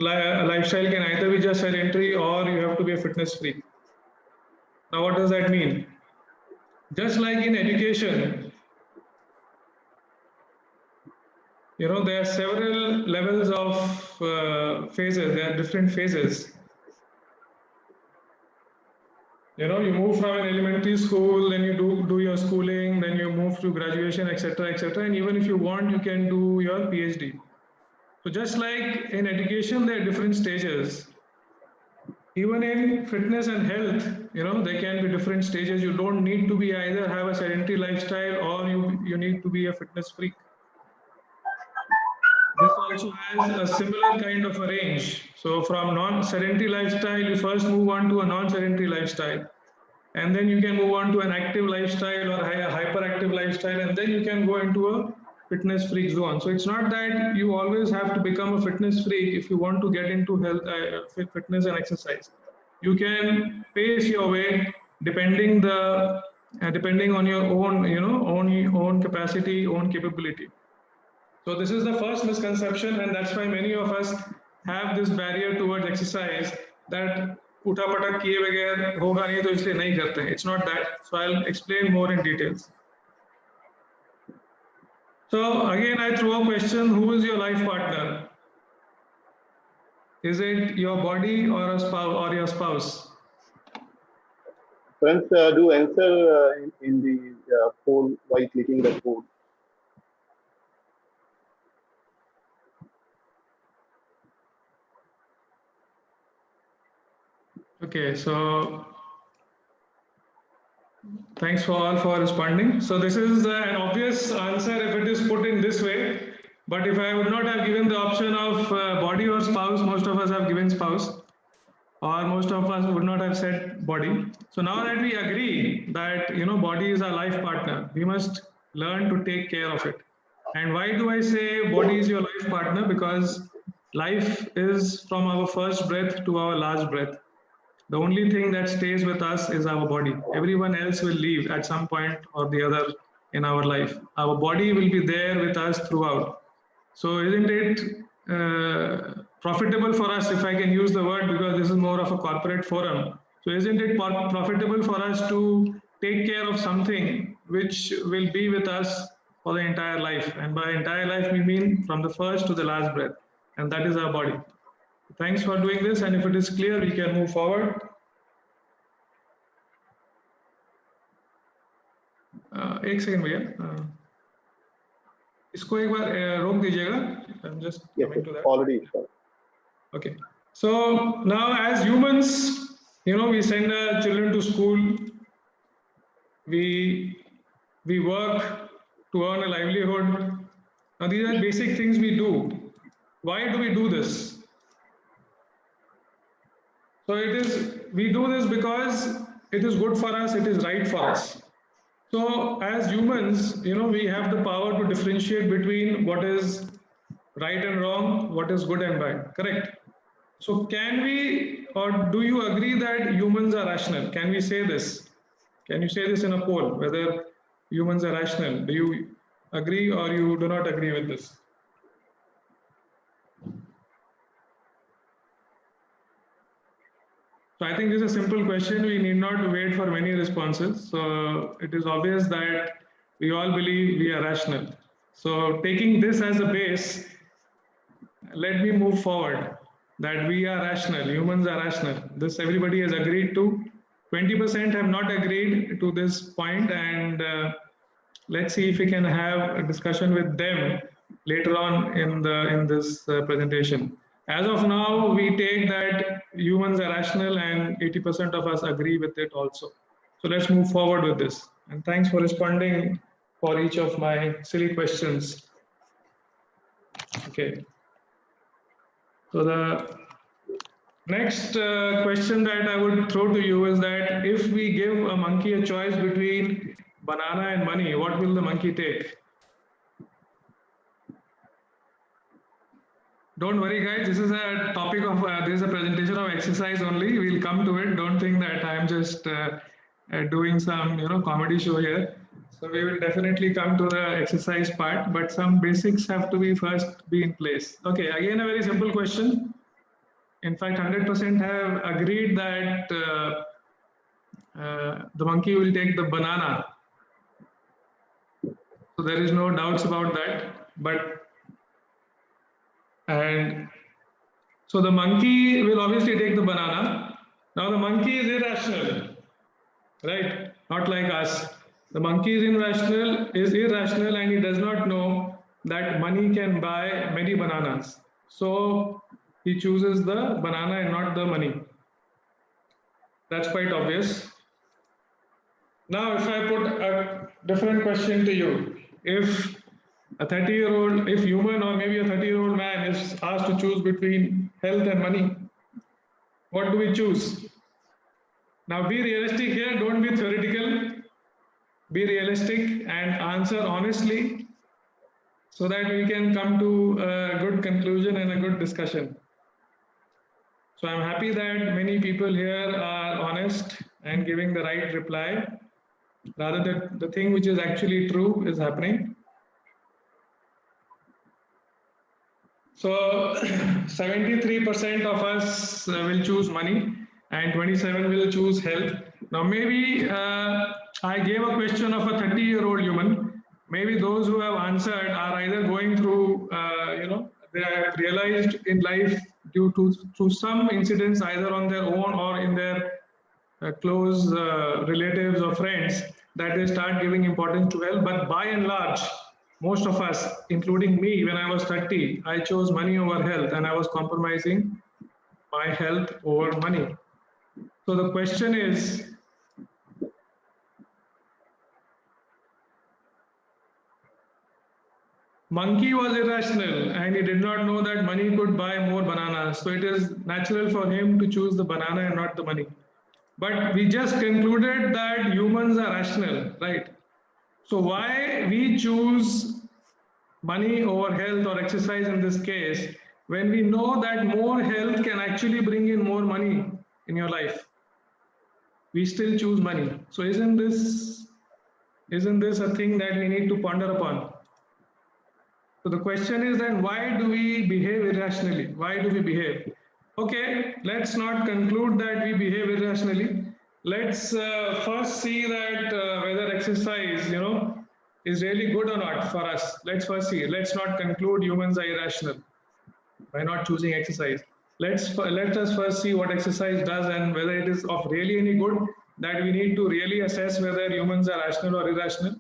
a lifestyle can either be just sedentary or you have to be a fitness freak. Now, what does that mean? Just like in education, there are several levels of phases. There are different phases. You move from an elementary school, then you do your schooling, then you move to graduation, etc., etc. And even if you want, you can do your PhD. So just like in education, there are different stages. Even in fitness and health, there can be different stages. You don't need to be either have a sedentary lifestyle or you need to be a fitness freak. This also has a similar kind of a range. So from non-sedentary lifestyle, you first move on to a non-sedentary lifestyle. and then you can move on to an active lifestyle or a hyperactive lifestyle, and then you can go into a fitness freak zone. So it's not that you always have to become a fitness freak if you want to get into health, fitness and exercise. You can pace your way depending on your own, own capacity, own capability. So this is the first misconception, and that's why many of us have this barrier towards exercise, that उठा पटक किए बगैर होगा नहीं तो इसलिए नहीं करते हैं. It's not that. So I'll explain more in details. So again, I throw a question: who is your life partner? Is it your body or a spouse or your spouse? Friends, do answer in the poll by clicking the poll. Okay, so thanks for all for responding. So this is an obvious answer if it is put in this way, but if I would not have given the option of body or spouse, most of us have given spouse, or most of us would not have said body. So now that we agree that body is our life partner, we must learn to take care of it. And why do I say body is your life partner? Because life is from our first breath to our last breath. The only thing that stays with us is our body. Everyone else will leave at some point or the other in our life. Our body will be there with us throughout. So isn't it profitable for us, if I can use the word, because this is more of a corporate forum. So isn't it profitable for us to take care of something which will be with us for the entire life? And by entire life, we mean from the first to the last breath. And that is our body. Thanks for doing this, and if it is clear, we can move forward. एक second भैया, इसको एक बार रोक दीजिएगा. I'm just coming to that. Already. Okay. So now, as humans, we send our children to school. We work to earn a livelihood. Now these are basic things we do. Why do we do this? So we do this because it is good for us, it is right for us. So as humans, we have the power to differentiate between what is right and wrong, what is good and bad, correct? So can we, or do you agree that humans are rational? Can we say this? Can you say this in a poll, whether humans are rational? Do you agree or you do not agree with this? So I think this is a simple question. We need not wait for many responses. So it is obvious that we all believe we are rational. So taking this as a base, let me move forward that we are rational, humans are rational. This everybody has agreed to. 20% have not agreed to this point, and let's see if we can have a discussion with them later on in this presentation. As of now, we take that humans are rational and 80% of us agree with it also. So let's move forward with this. And thanks for responding for each of my silly questions. Okay. So the next question that I would throw to you is that if we give a monkey a choice between banana and money, what will the monkey take? Don't worry, guys. This is a topic of this is a presentation of exercise only. We'll come to it. Don't think that I'm just doing some comedy show here. So we will definitely come to the exercise part, but some basics have to be first be in place. Okay. Again, a very simple question. In fact, 100% have agreed that the monkey will take the banana. So there is no doubts about that. And so the monkey will obviously take the banana. Now the monkey is irrational, right? Not like us. The monkey is irrational, and he does not know that money can buy many bananas. So he chooses the banana and not the money. That's quite obvious. Now, if I put a different question to you, if a 30-year-old, if human or maybe a 30-year-old man is asked to choose between health and money, what do we choose? Now be realistic here, don't be theoretical. Be realistic and answer honestly so that we can come to a good conclusion and a good discussion. So I'm happy that many people here are honest and giving the right reply, rather than the thing which is actually true is happening. So 73% of us will choose money and 27 will choose health. Now maybe I gave a question of a 30-year-old human. Maybe those who have answered are either going through, they have realized in life due to some incidents either on their own or in their close relatives or friends that they start giving importance to health. But by and large, most of us, including me, when I was 30, I chose money over health and I was compromising my health over money. So the question is, monkey was irrational and he did not know that money could buy more bananas. So it is natural for him to choose the banana and not the money. But we just concluded that humans are rational, right? So why we choose money over health or exercise in this case, when we know that more health can actually bring in more money in your life? We still choose money. So isn't this a thing that we need to ponder upon? So the question is then, why do we behave irrationally? Why do we behave? Okay, let's not conclude that we behave irrationally. Let's first see that whether exercise, is really good or not for us. Let's first see. Let's not conclude humans are irrational by not choosing exercise. Let us first see what exercise does and whether it is of really any good, that we need to really assess whether humans are rational or irrational.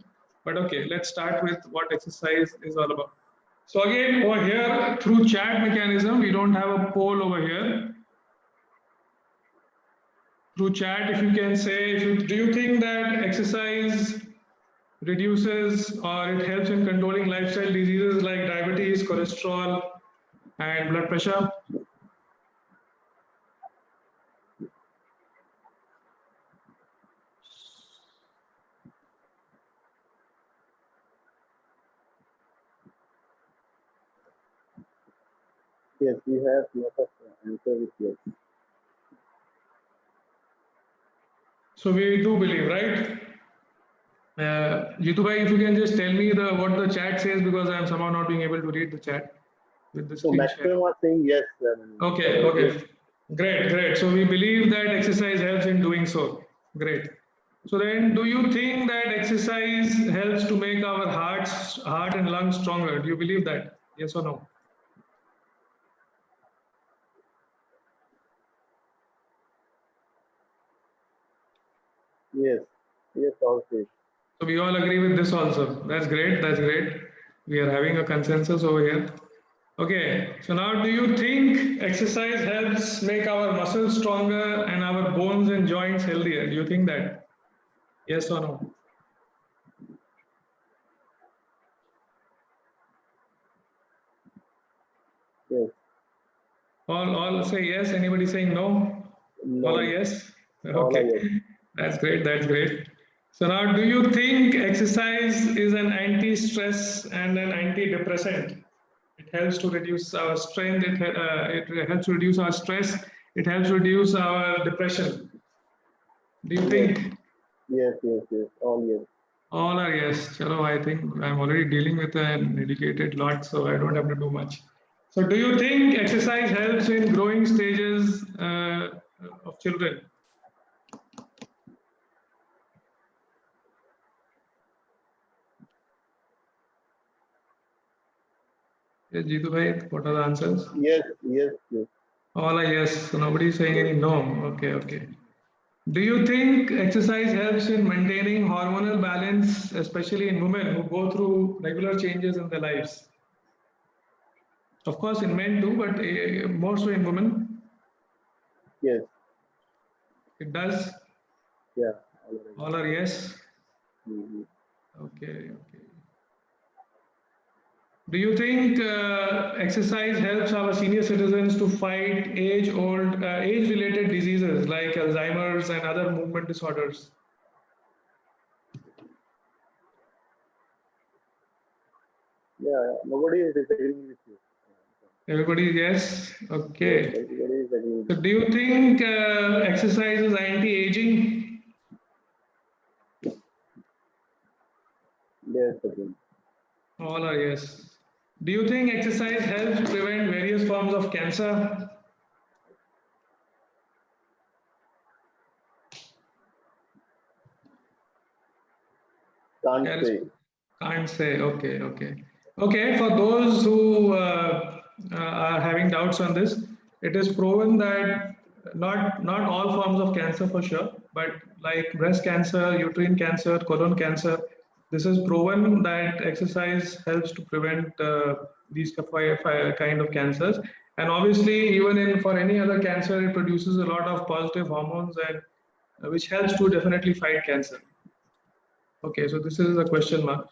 But okay, let's start with what exercise is all about. So again, over here, through chat mechanism, we don't have a poll over here. Through chat, if you can say, do you think that exercise reduces or it helps in controlling lifestyle diseases like diabetes, cholesterol, and blood pressure? Yes, we have lot of answer with yes. So we do believe, right? Jitu bhai, if you can just tell me what the chat says, because I am somehow not being able to read the chat with the So screen maximum share. are saying yes. Okay. Great. So we believe that exercise helps in doing so. Great. So then, do you think that exercise helps to make our heart and lungs stronger? Do you believe that? Yes or no? Yes, also. So we all agree with this also. That's great. We are having a consensus over here. Okay, so now do you think exercise helps make our muscles stronger and our bones and joints healthier? Do you think that? Yes or no? Yes. All say yes. Anybody saying no? No. All are yes. All are Okay, yes. that's great. So now, do you think exercise is an anti-stress and an antidepressant? It helps to reduce our strength. It helps to reduce our stress. It helps reduce our depression. Do you think? Yes. All yes. All are yes. Chalo, I think I'm already dealing with an educated lot, so I don't have to do much. So do you think exercise helps in growing stages of children? Yes, Jitu bhai, what are the answers? Yes. All are yes. So nobody is saying any no. Okay. Do you think exercise helps in maintaining hormonal balance, especially in women who go through regular changes in their lives? Of course, in men too, but more so in women. Yes. It does. Yeah. All are yes. Mm-hmm. Okay. Do you think exercise helps our senior citizens to fight age-related diseases like Alzheimer's and other movement disorders? Yeah, nobody is disagreeing with you. Everybody, yes? Okay. Everybody is agreeing. So do you think exercise is anti-aging? Yes, agreeing. All are yes. Do you think exercise helps prevent various forms of cancer? Can't Yes. say. Can't say. Okay, okay. Okay, for those who are having doubts on this, it is proven that not all forms of cancer for sure, but like breast cancer, uterine cancer, colon cancer, this is proven that exercise helps to prevent these kind of cancers. And obviously, even for any other cancer, it produces a lot of positive hormones and which helps to definitely fight cancer. Okay, so this is a question mark.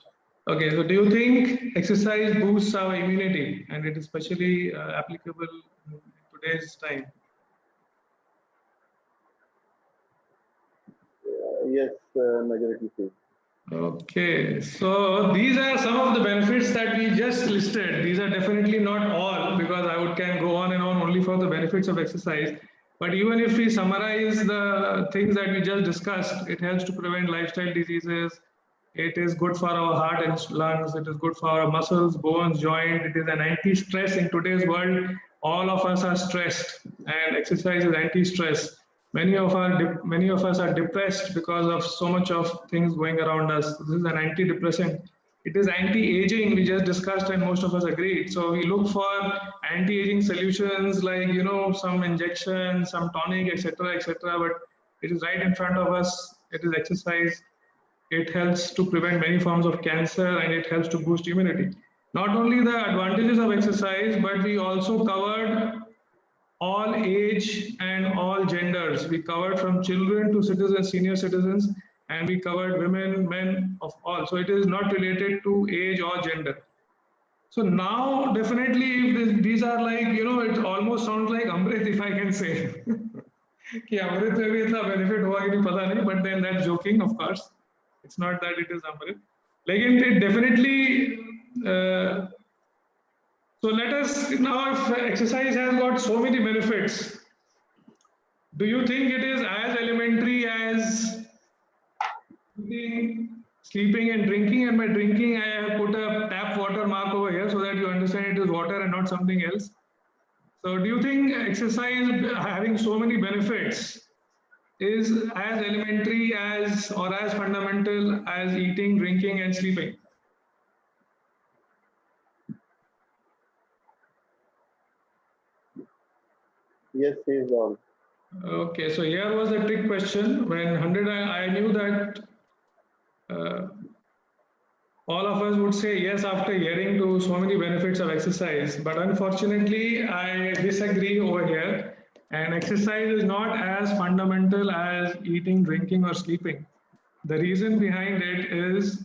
Okay, so do you think exercise boosts our immunity, and it is especially applicable in today's time? Yes, majority say. Okay, so these are some of the benefits that we just listed. These are definitely not all, because I can go on and on only for the benefits of exercise. But even if we summarize the things that we just discussed, it helps to prevent lifestyle diseases. It is good for our heart and lungs. It is good for our muscles, bones, joint. It is an anti-stress in today's world. All of us are stressed, and exercise is anti-stress. Many of us are depressed because of so much of things going around us. This is an antidepressant. It is anti-aging, we just discussed, and most of us agreed. So we look for anti-aging solutions like, some injection, some tonic, etc., etc. But it is right in front of us. It is exercise. It helps to prevent many forms of cancer, and it helps to boost immunity. Not only the advantages of exercise, but we also covered all age and all genders. We covered from children to citizens, senior citizens, and we covered women, men, of all. So it is not related to age or gender. So now, definitely, if these are like, it almost sounds like Amrit, if I can say. कि Amrit में भी इतना benefit हुआ कि नहीं पता नहीं, but then that's joking, of course. It's not that it is Amrit. Lekin it definitely. So let us now, if exercise has got so many benefits, do you think it is as elementary as eating, sleeping and drinking? And by drinking, I have put a tap water mark over here so that you understand it is water and not something else. So do you think exercise having so many benefits is as elementary as or as fundamental as eating, drinking and sleeping? Yes, is all. Okay, so here was a trick question. When 100, I knew that all of us would say yes after hearing to so many benefits of exercise, but unfortunately I disagree over here, and exercise is not as fundamental as eating, drinking or sleeping. The reason behind it is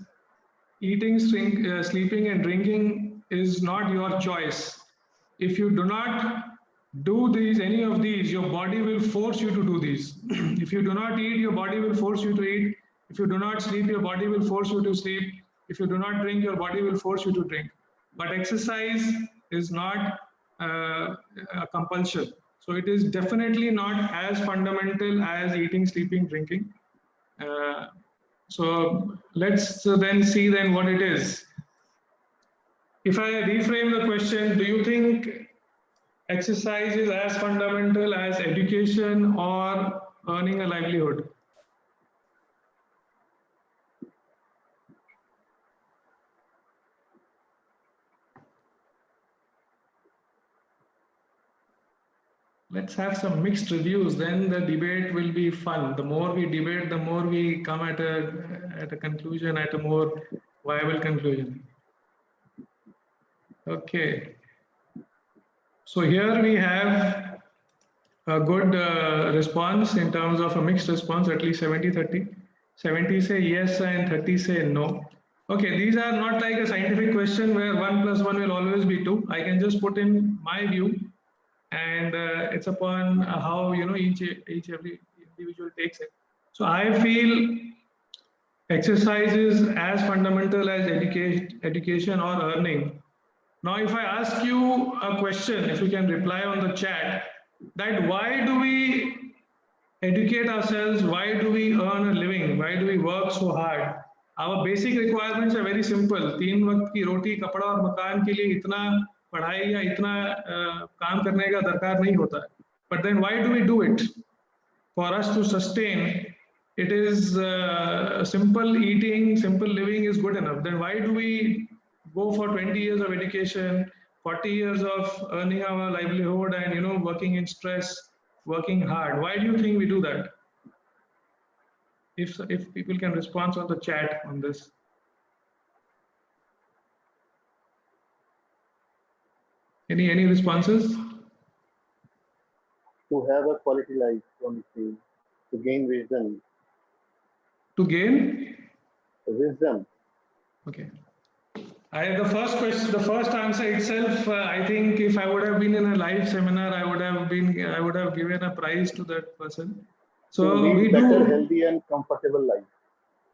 eating, sleeping and drinking is not your choice. If you do not do any of these, your body will force you to do these. If you do not eat, your body will force you to eat. If you do not sleep, your body will force you to sleep. If you do not drink, your body will force you to drink. But exercise is not a compulsion. So it is definitely not as fundamental as eating, sleeping, drinking. So let's then see then what it is. If I reframe the question, do you think exercise is as fundamental as education or earning a livelihood? Let's have some mixed reviews, then the debate will be fun. The more we debate, the more we come at a conclusion, at a more viable conclusion. Okay. So here we have a good response in terms of a mixed response, at least 70-30. 70 say yes and 30 say no. Okay, these are not like a scientific question where 1 + 1 will always be 2. I can just put in my view, and it's upon how each every individual takes it. So I feel exercise is as fundamental as education or earning. Now, if I ask you a question, if you can reply on the chat, that why do we educate ourselves? Why do we earn a living? Why do we work so hard? Our basic requirements are very simple. 3 वक्त की रोटी, कपड़ा और मकान के लिए इतना पढ़ाई या इतना काम करने का दरकार नहीं होता है. But then why do we do it? For us to sustain, it is simple eating, simple living is good enough. Then why do we go for 20 years of education, 40 years of earning our livelihood, and working in stress, working hard? Why do you think we do that? If people can respond on the chat on this. Any responses? To have a quality life, honestly, to gain wisdom. To gain Wisdom. Okay. The first question, the first answer itself, I think if I would have been in a live seminar, I would have given a prize to that person. So to lead we better, do, healthy, and comfortable life.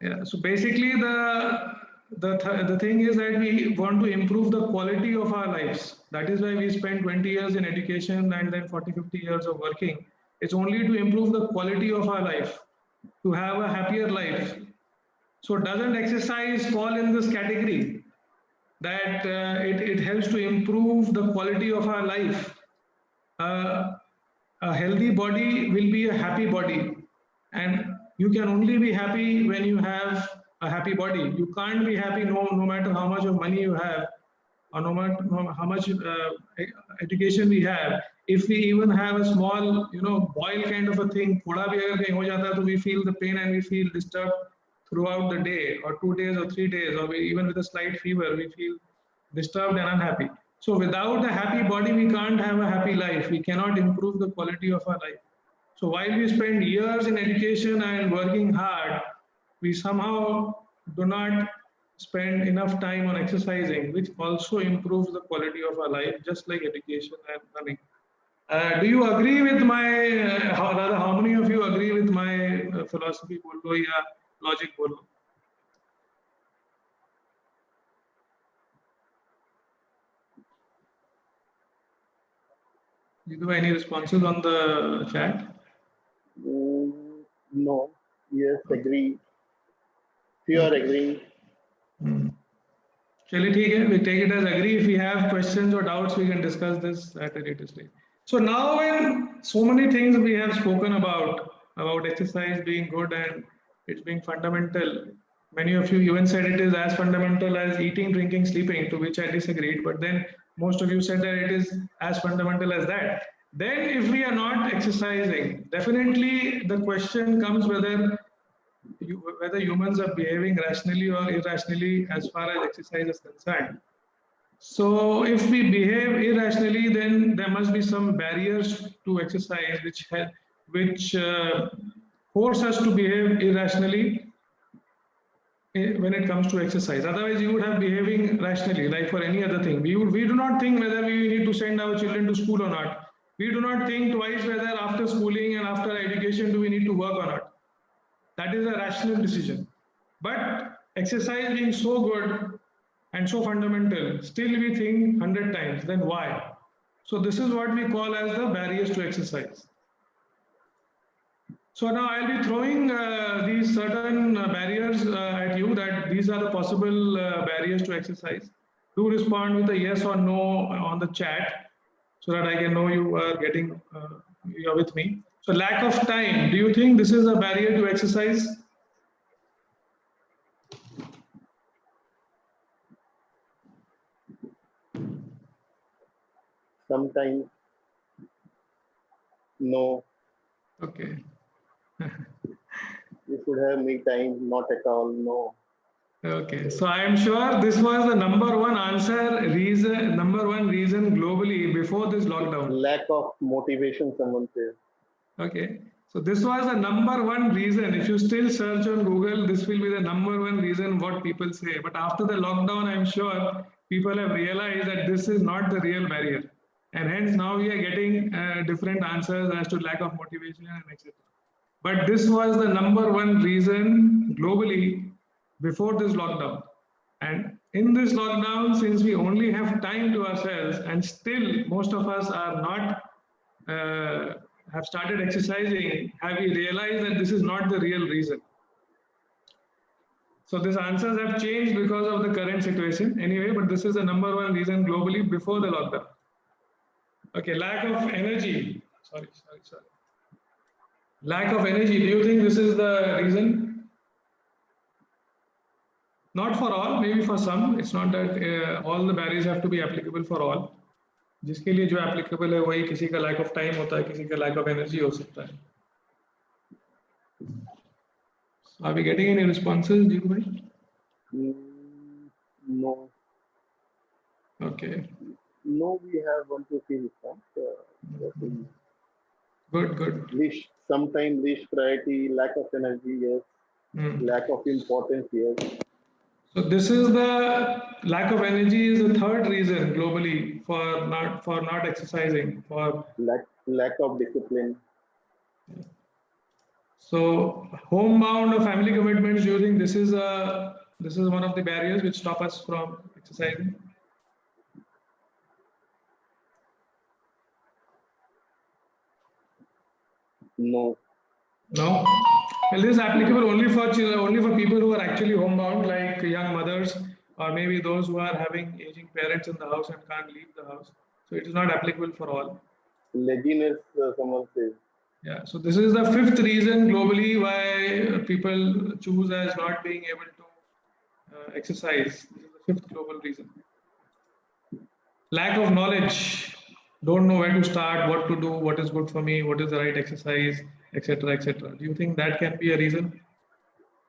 yeah. So basically, the thing is that we want to improve the quality of our lives. That is why we spend 20 years in education and then 40-50 years of working. It's only to improve the quality of our life, to have a happier life. So doesn't exercise fall in this category? That it helps to improve the quality of our life. A healthy body will be a happy body, and you can only be happy when you have a happy body. You can't be happy no matter how much of money you have, or no matter how much education we have. If we even have a small, boil kind of a thing, thoda bhi agar kahin ho jata hai, to we feel the pain and we feel disturbed throughout the day, or 2 days or 3 days, or even with a slight fever, we feel disturbed and unhappy. So without a happy body, we can't have a happy life. We cannot improve the quality of our life. So while we spend years in education and working hard, we somehow do not spend enough time on exercising, which also improves the quality of our life, just like education and learning. Do you agree with my, how many of you agree with my philosophy bolo ya logic bolo? Do you have any responses on the chat? No. Yes, agree. Few are agreeing. Chaliye, theek hai, we take it as agree. If we have questions or doubts, we can discuss this at a later stage. So now, when so many things we have spoken about exercise being good and it's being fundamental, many of you even said it is as fundamental as eating, drinking, sleeping, to which I disagreed. But then most of you said that it is as fundamental as that. Then if we are not exercising, definitely the question comes whether humans are behaving rationally or irrationally as far as exercise is concerned. So if we behave irrationally, then there must be some barriers to exercise which force us to behave irrationally when it comes to exercise. Otherwise, you would have behaving rationally, like for any other thing. We do not think whether we need to send our children to school or not. We do not think twice whether after schooling and after education do we need to work or not. That is a rational decision. But exercise being so good and so fundamental, still we think 100 times, then why? So this is what we call as the barriers to exercise. So now I'll be throwing these certain barriers at you, that these are the possible barriers to exercise. Do respond with a yes or no on the chat so that I can know you are you're with me. So lack of time, do you think this is a barrier to exercise? Sometimes, no. Okay. You should have me time, not at all, no. Okay, so I am sure this was the number one reason globally before this lockdown. Lack of motivation, someone says. Okay, So this was the number one reason. If you still search on Google, this will be the number one reason what people say. But after the lockdown, I'm sure people have realized that this is not the real barrier. And hence now we are getting different answers as to lack of motivation and etc. But this was the number one reason globally before this lockdown. And in this lockdown, since we only have time to ourselves and still most of us are not have started exercising, have we realized that this is not the real reason? So these answers have changed because of the current situation anyway, but this is the number one reason globally before the lockdown. Okay, lack of energy. Sorry. Lack of energy. Do you think this is the reason? Not for all, maybe for some. It's not that all the barriers have to be applicable for all. जिसके लिए जो applicable है वही किसी का lack of time होता है, किसी का lack of energy हो सकता है. Are we getting any responses, Jeetu bhai? No. Okay. No, we have 1 to 3 response. Good. Sometimes least priority, lack of energy, yes. Lack of importance, yes. So this is the lack of energy is the third reason globally for not exercising, for lack of discipline. So homebound or family commitments, do you think this is one of the barriers which stop us from exercising? No. Well, this is applicable only for people who are actually homebound, like young mothers, or maybe those who are having aging parents in the house and can't leave the house. So it is not applicable for all. Laziness, someone says. Yeah. So this is the fifth reason globally why people choose as not being able to exercise. This is the fifth global reason. Lack of knowledge. Don't know where to start, what to do, what is good for me, what is the right exercise, etc., etc. Do you think that can be a reason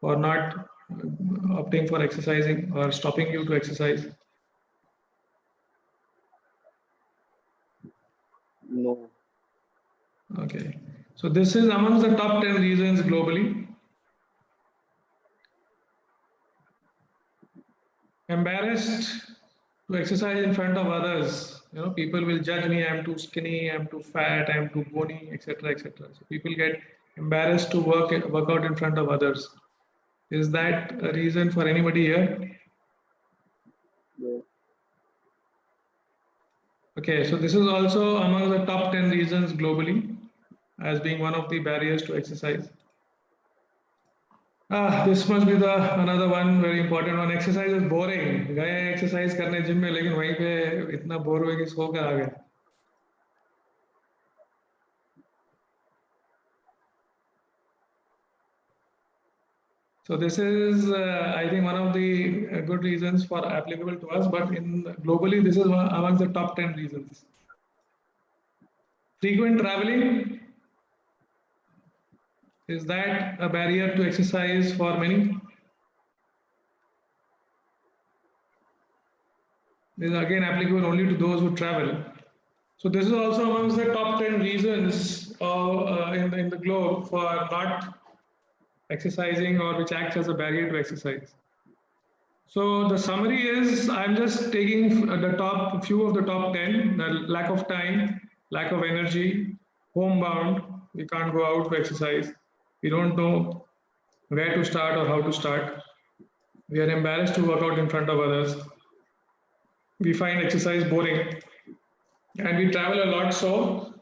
for not opting for exercising or stopping you to exercise? No. Okay. So this is amongst the top 10 reasons globally. Embarrassed to exercise in front of others. You know, people will judge me, I'm too skinny, I'm too fat, I'm too bony, etc., etc. So people get embarrassed to work out in front of others. Is that a reason for anybody here? No. Okay, so this is also among the top 10 reasons globally as being one of the barriers to exercise. This must be another one very important one. Exercise is boring. गए exercise करने gym में, लेकिन वहीं पे इतना bore हुए कि सो कर आ गए. So this is, I think, one of the good reasons for applicable to us, but globally this is among the top 10 reasons. Frequent traveling. Is that a barrier to exercise for many? This is again applicable only to those who travel. So this is also amongst the top 10 reasons in the globe for not exercising, or which acts as a barrier to exercise. So the summary is, I'm just taking the few of the top 10, the lack of time, lack of energy, homebound, we can't go out to exercise. We don't know where to start or how to start. We are embarrassed to work out in front of others. We find exercise boring. And we travel a lot, so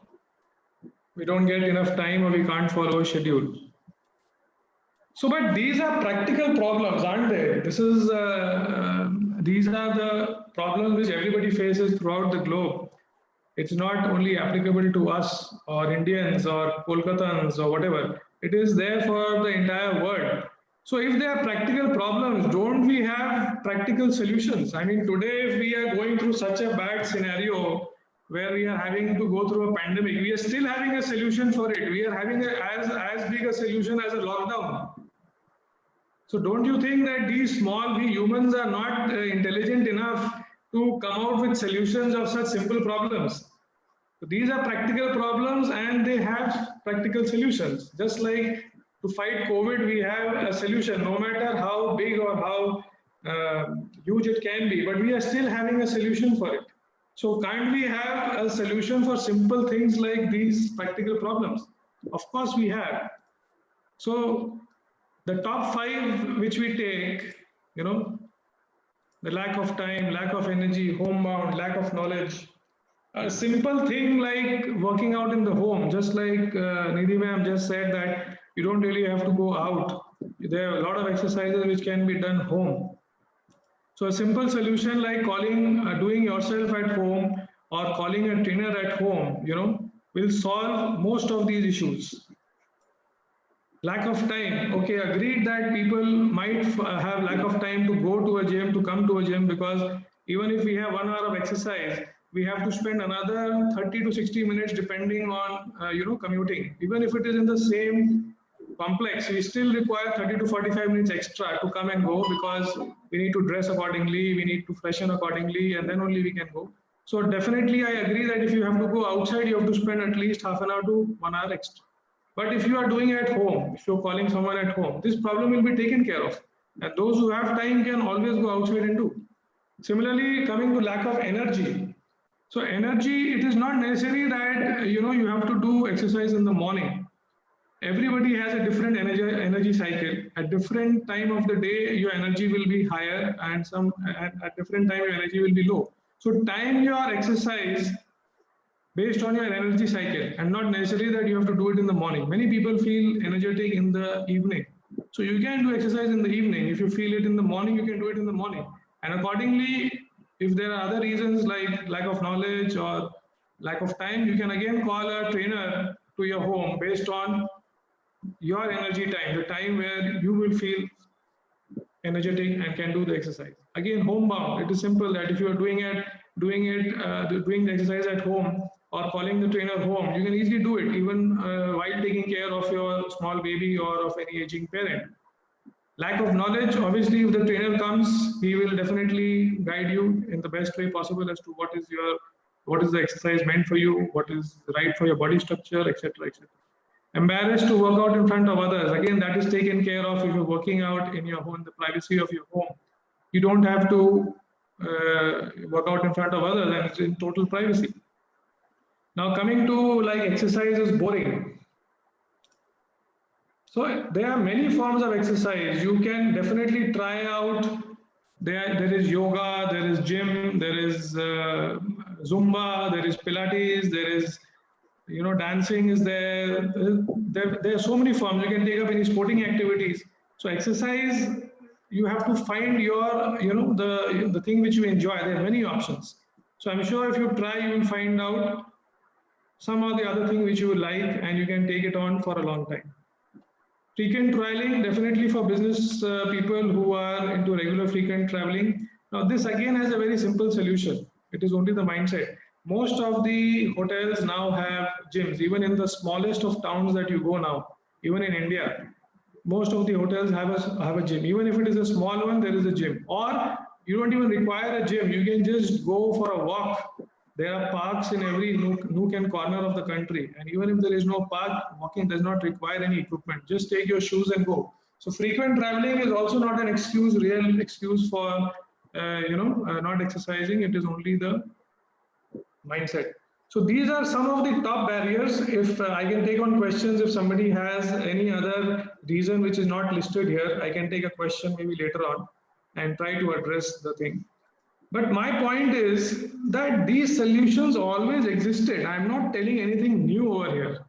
we don't get enough time or we can't follow a schedule. So, but these are practical problems, aren't they? These are the problems which everybody faces throughout the globe. It's not only applicable to us or Indians or Kolkatans or whatever. It is there for the entire world. So if there are practical problems, don't we have practical solutions? I mean, today, if we are going through such a bad scenario where we are having to go through a pandemic, we are still having a solution for it. We are having as big a solution as a lockdown. So don't you think that we humans are not intelligent enough to come out with solutions of such simple problems? So these are practical problems and they have practical solutions. Just like to fight COVID, we have a solution, no matter how big or how huge it can be, but we are still having a solution for it. So can't we have a solution for simple things like these practical problems? Of course we have. So the top 5 which we take, the lack of time, lack of energy, homebound, lack of knowledge. A simple thing like working out in the home, just like Nidhi ma'am just said that you don't really have to go out. There are a lot of exercises which can be done home. So a simple solution like doing yourself at home or calling a trainer at home, will solve most of these issues. Lack of time. Okay, agreed that people might have lack of time to go to a gym, to come to a gym, because even if we have 1 hour of exercise, we have to spend another 30 to 60 minutes depending on, commuting. Even if it is in the same complex, we still require 30 to 45 minutes extra to come and go because we need to dress accordingly, we need to freshen accordingly, and then only we can go. So definitely I agree that if you have to go outside, you have to spend at least half an hour to 1 hour extra. But if you are doing it at home, if you're calling someone at home, this problem will be taken care of. And those who have time can always go outside and do. Similarly, coming to lack of energy. So energy, it is not necessary that, you have to do exercise in the morning. Everybody has a different energy cycle. At different time of the day, your energy will be higher, and at different time, your energy will be low. So time your exercise based on your energy cycle, and not necessarily that you have to do it in the morning. Many people feel energetic in the evening. So you can do exercise in the evening. If you feel it in the morning, you can do it in the morning. And accordingly, if there are other reasons like lack of knowledge or lack of time, you can again call a trainer to your home based on your energy time, the time where you will feel energetic and can do the exercise. Again, homebound. It is simple that if you are doing the exercise at home or calling the trainer home, you can easily do it even while taking care of your small baby or of any aging parent. Lack of knowledge. Obviously, if the trainer comes, he will definitely guide you in the best way possible as to what is the exercise meant for you, what is right for your body structure, etc., etc. Embarrassed to work out in front of others. Again, that is taken care of if you're working out in your home, the privacy of your home. You don't have to work out in front of others, and it's in total privacy. Now coming to like exercise is boring. So there are many forms of exercise. You can definitely try out. There is yoga, there is gym, there is Zumba, there is Pilates, there is dancing is there. There are so many forms. You can take up any sporting activities. So exercise, you have to find your, the thing which you enjoy. There are many options. So I'm sure if you try, you will find out some of the other thing which you like, and you can take it on for a long time. Frequent traveling, definitely for business people who are into regular frequent traveling. Now this again has a very simple solution. It is only the mindset. Most of the hotels now have gyms, even in the smallest of towns that you go now, even in India, most of the hotels have a gym. Even if it is a small one, there is a gym. Or you don't even require a gym. You can just go for a walk. There are parks in every nook and corner of the country. And even if there is no park, walking does not require any equipment. Just take your shoes and go. So frequent traveling is also not an real excuse for, not exercising. It is only the mindset. So these are some of the top barriers. If I can take on questions, if somebody has any other reason which is not listed here, I can take a question maybe later on and try to address the thing. But my point is that these solutions always existed. I'm not telling anything new over here.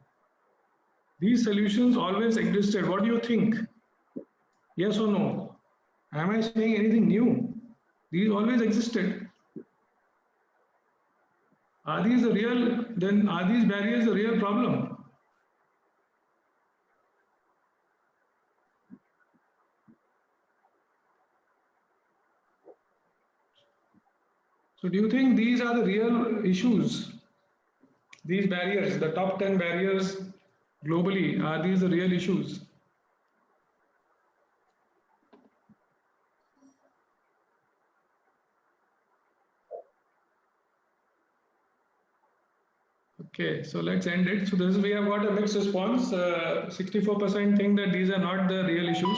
These solutions always existed. What do you think? Yes or no? Am I saying anything new? These always existed. Are these the real, then are these barriers a real problem? So do you think these are the real issues? These barriers, the top 10 barriers globally, are these the real issues? Okay, so let's end it. So this we have got a mixed response. 64% think that these are not the real issues,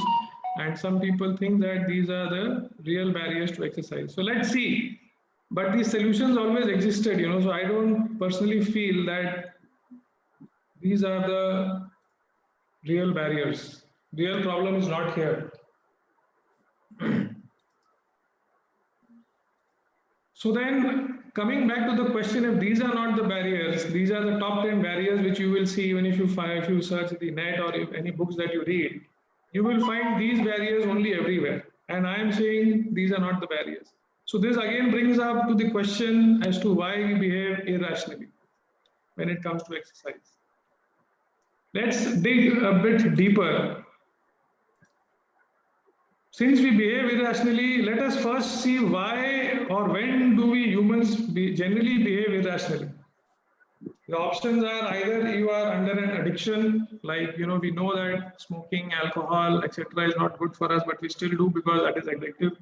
and some people think that these are the real barriers to exercise. So let's see. But these solutions always existed, you know. So I don't personally feel that these are the real barriers. Real problem is not here. So then, coming back to the question, if these are not the barriers, these are the top 10 barriers which you will see even if you search the net or if any books that you read, you will find these barriers only everywhere. And I am saying these are not the barriers. So this again brings up to the question as to why we behave irrationally when it comes to exercise. Let's dig a bit deeper. Since we behave irrationally, let us first see why or when do we humans generally behave irrationally. The options are either you are under an addiction, like, you know, we know that smoking, alcohol, etc. is not good for us, but we still do because that is addictive.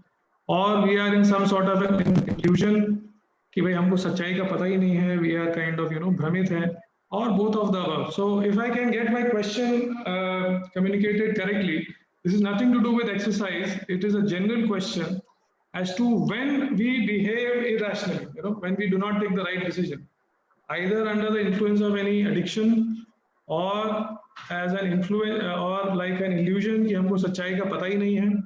Or we are in some sort of an illusion कि भाई हमको सच्चाई का पता ही नहीं है, we are kind of, you know, भ्रमित है, or both of the above. So if I can get my question communicated correctly, this is nothing to do with exercise. It is a general question as to when we behave irrationally, you know, when we do not take the right decision, either under the influence of any addiction or as an influence or like an illusion कि हमको सच्चाई का पता ही नहीं है.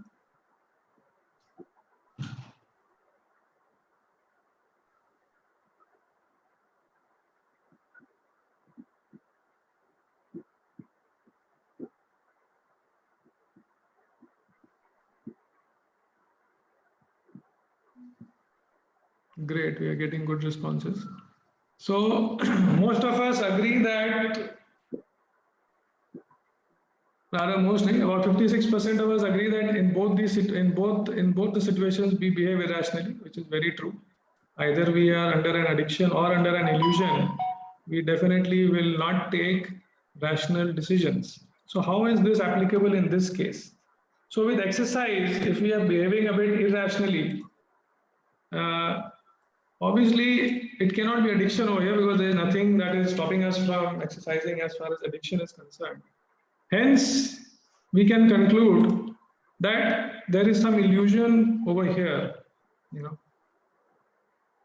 Great, we are getting good responses. So most of us agree that, rather mostly about 56% of us agree that in both the situations we behave irrationally, which is very true. Either we are under an addiction or under an illusion, we definitely will not take rational decisions. So how is this applicable in this case? So with exercise, if we are behaving a bit irrationally, obviously, it cannot be addiction over here because there is nothing that is stopping us from exercising as far as addiction is concerned. Hence, we can conclude that there is some illusion over here. You know,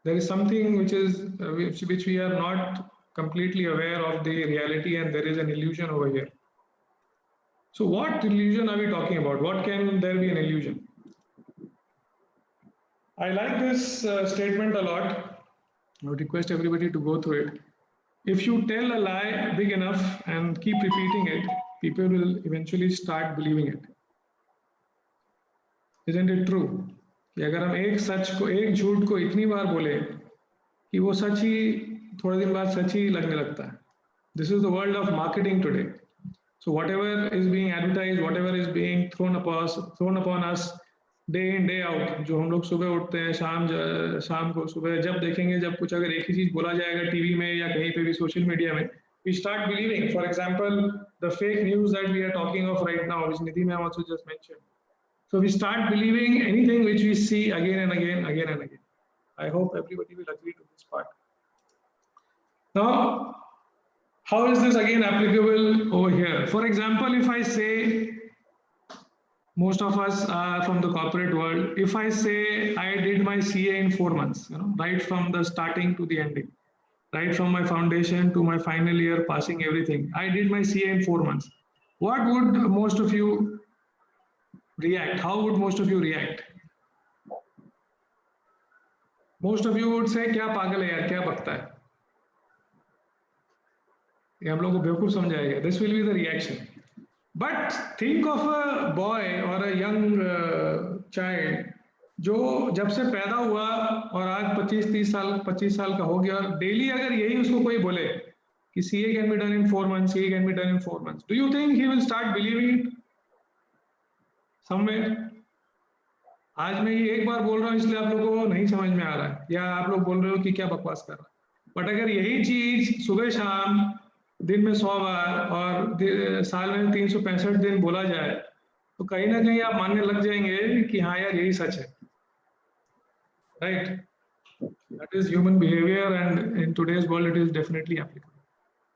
there is something which is which we are not completely aware of the reality, and there is an illusion over here. So, what illusion are we talking about? What can there be an illusion? I like this statement a lot. I would request everybody to go through it. If you tell a lie big enough and keep repeating it, people will eventually start believing it. Isn't it true? कि अगर हम एक झूठ को इतनी बार बोले कि वो सच ही थोड़े दिन बाद सच ही लगने लगता है. This is the world of marketing today. So whatever is being advertised, whatever is being thrown upon us, day in day out, जो हम लोग सुबह उठते हैं, शाम को सुबह जब देखेंगे, जब कुछ अगर एक ही चीज बोला जाएगा टीवी में या कहीं पे भी सोशल मीडिया में, we start believing. For example, the fake news that we are talking of right now, which Nidhi ma'am also just mentioned. So we start believing anything which we see again and again. I hope everybody will agree to this part. Now, how is this again applicable over here? For example, if I say, most of us are from the corporate world. If I say I did my CA in 4 months, you know, right from the starting to the ending, right from my foundation to my final year, passing everything, I did my CA in 4 months. What would most of you react? How would most of you react? Most of you would say, क्या पागल है यार, क्या बकता है? ये हम लोग को बेवकूफ समझाएगा. This will be the reaction. But think of a boy or a young child जो जब से पैदा हुआ और आज 25 साल का हो गया, और डेली अगर यही उसको कोई बोले कि CA can be done in 4 months, CA can be done in 4 months, do you think he will start believing it somewhere? आज मैं ये एक बार बोल रहा हूँ इसलिए आप लोगों को नहीं समझ में आ रहा है, या आप लोग बोल रहे हो कि क्या बकवास कर रहा है. बट अगर यही चीज सुबह शाम दिन में 100 बार और साल में 365 दिन बोला जाए, तो कहीं ना कहीं आप मानने लग जाएंगे कि हाँ यार यही सच है. Right? That is human behavior, and in today's world it is definitely applicable.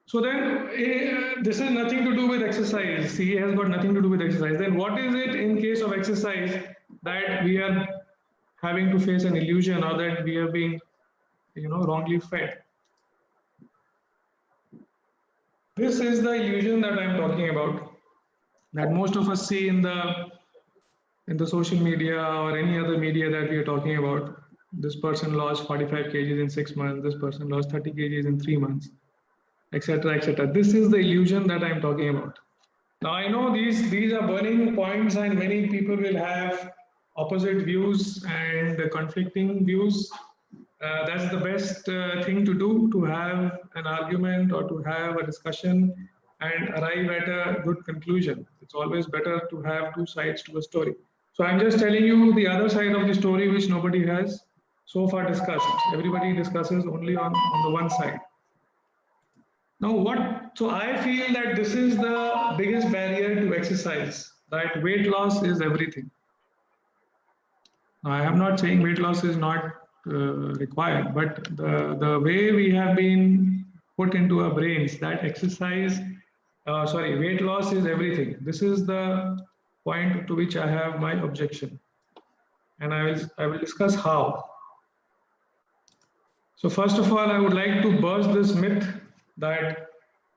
So then this is nothing to do with exercise. CA has got nothing to do with exercise. Then what is it in case of exercise that we are having to face an illusion, or that we are being, wrongly fed? This is the illusion that I'm talking about, that most of us see in the social media or any other media that we are talking about. This person lost 45 kgs in 6 months, this person lost 30 kgs in 3 months, etc., etc. This is the illusion that I'm talking about. Now I know these are burning points, and many people will have opposite views and conflicting views. That's the best thing to do, to have an argument or to have a discussion and arrive at a good conclusion. It's always better to have two sides to a story. So I'm just telling you the other side of the story, which nobody has so far discussed. Everybody discusses only on the one side. Now so I feel that this is the biggest barrier to exercise, that weight loss is everything. Now, I am not saying weight loss is not required, but the way we have been put into our brains that weight loss is everything. This is the point to which I have my objection, and I will discuss how. So first of all, I would like to burst this myth that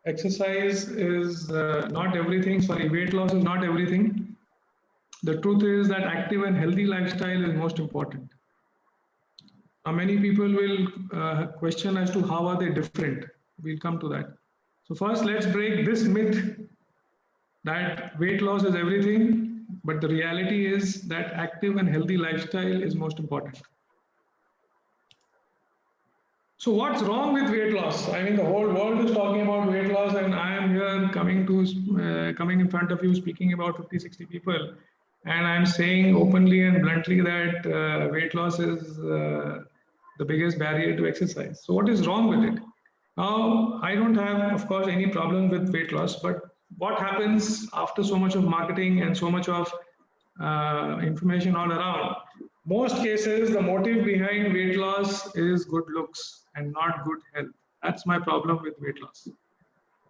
exercise is not everything. Weight loss is not everything. The truth is that active and healthy lifestyle is most important. Now, many people will question as to how are they different. We'll come to that. So first, let's break this myth that weight loss is everything, but the reality is that active and healthy lifestyle is most important. So what's wrong with weight loss? I mean, the whole world is talking about weight loss, and I am here coming in front of you, speaking about 50, 60 people. And I'm saying openly and bluntly that weight loss is the biggest barrier to exercise. So what is wrong with it? Now, I don't have, of course, any problem with weight loss, but what happens after so much of marketing and so much of information all around? Most cases, the motive behind weight loss is good looks and not good health. That's my problem with weight loss.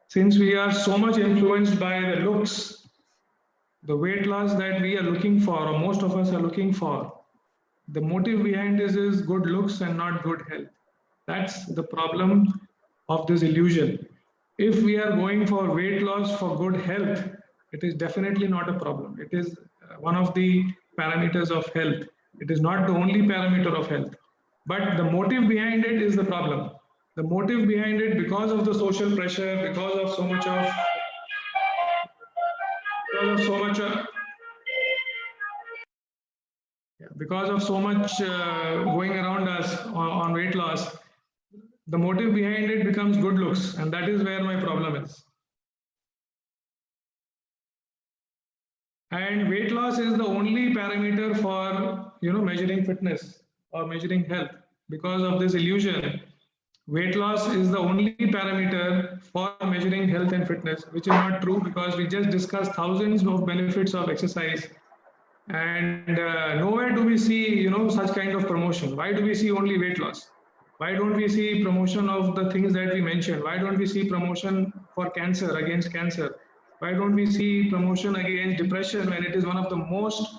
Since we are so much influenced by the looks, the weight loss that we are looking for, or most of us are looking for, the motive behind this is good looks and not good health. That's the problem of this illusion. If we are going for weight loss for good health, it is definitely not a problem. It is one of the parameters of health. It is not the only parameter of health. But the motive behind it is the problem. The motive behind it, because of the social pressure, because of so much going around us on weight loss, the motive behind it becomes good looks, and that is where my problem is. And weight loss is the only parameter for measuring fitness or measuring health. Because of this illusion, weight loss is the only parameter for measuring health and fitness, which is not true, because we just discussed thousands of benefits of exercise, and nowhere do we see such kind of promotion. Why do we see only weight loss? Why don't we see promotion of the things that we mentioned? Why don't we see promotion for cancer, against cancer? Why don't we see promotion against depression when it is one of the most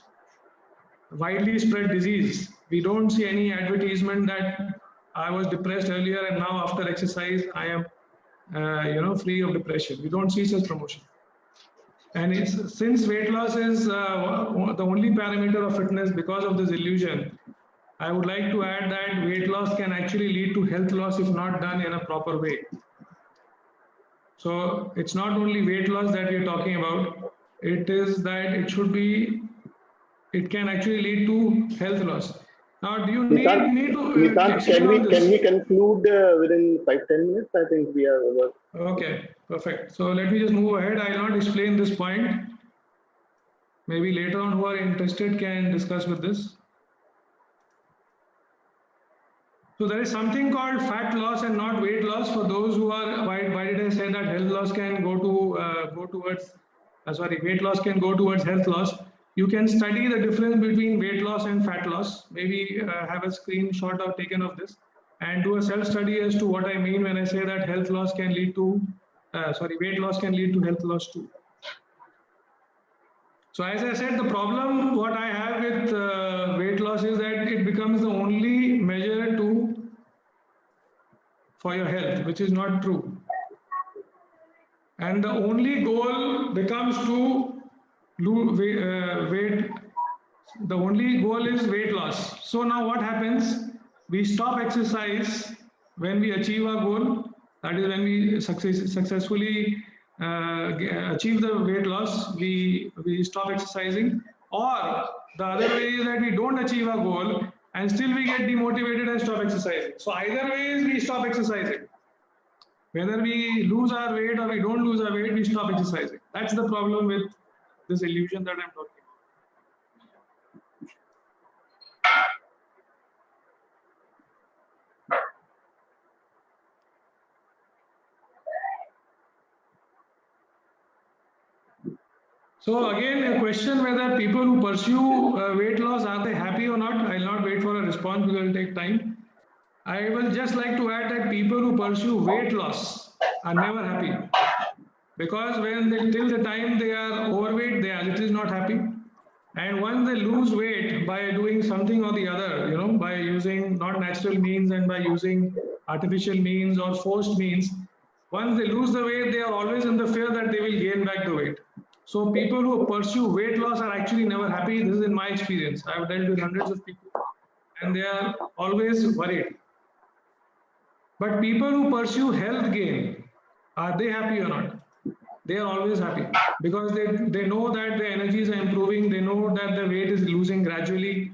widely spread disease? We don't see any advertisement that I was depressed earlier and now after exercise I am free of depression. We don't see such promotion. And since weight loss is the only parameter of fitness, because of this illusion, I would like to add that weight loss can actually lead to health loss if not done in a proper way. So it's not only weight loss that we're talking about, it is that it can actually lead to health loss. Now, do you need to... Can we conclude within 5-10 minutes? I think we are over. Okay, perfect. So let me just move ahead. I will not explain this point. Maybe later on who are interested can discuss with this. So there is something called fat loss and not weight loss. For those who are, why did I say that health loss can weight loss can go towards health loss? You can study the difference between weight loss and fat loss. Maybe have a screenshot taken of this and do a self-study as to what I mean when I say that health loss can lead to weight loss can lead to health loss too. So as I said, the problem what I have with weight loss is that it becomes the only measure for your health, which is not true. And the only goal becomes to lose weight. The only goal is weight loss. So now what happens? We stop exercise when we achieve our goal. That is when we successfully achieve the weight loss, we stop exercising. Or the other way is that we don't achieve our goal and still we get demotivated and stop exercising. So either way is we stop exercising. Whether we lose our weight or we don't lose our weight, we stop exercising. That's the problem with this illusion that I'm talking about. So again, a question whether people who pursue weight loss, are they happy or not? I'll not wait for a response because it will take time. I will just like to add that people who pursue weight loss are never happy, because when till the time they are overweight, they are as it is not happy. And once they lose weight by doing something or the other, by using not natural means and by using artificial means or forced means, once they lose the weight, they are always in the fear that they will gain back the weight. So people who pursue weight loss are actually never happy. This is in my experience. I've dealt with hundreds of people and they are always worried. But people who pursue health gain, are they happy or not? They are always happy because they know that their energies are improving. They know that the weight is losing gradually,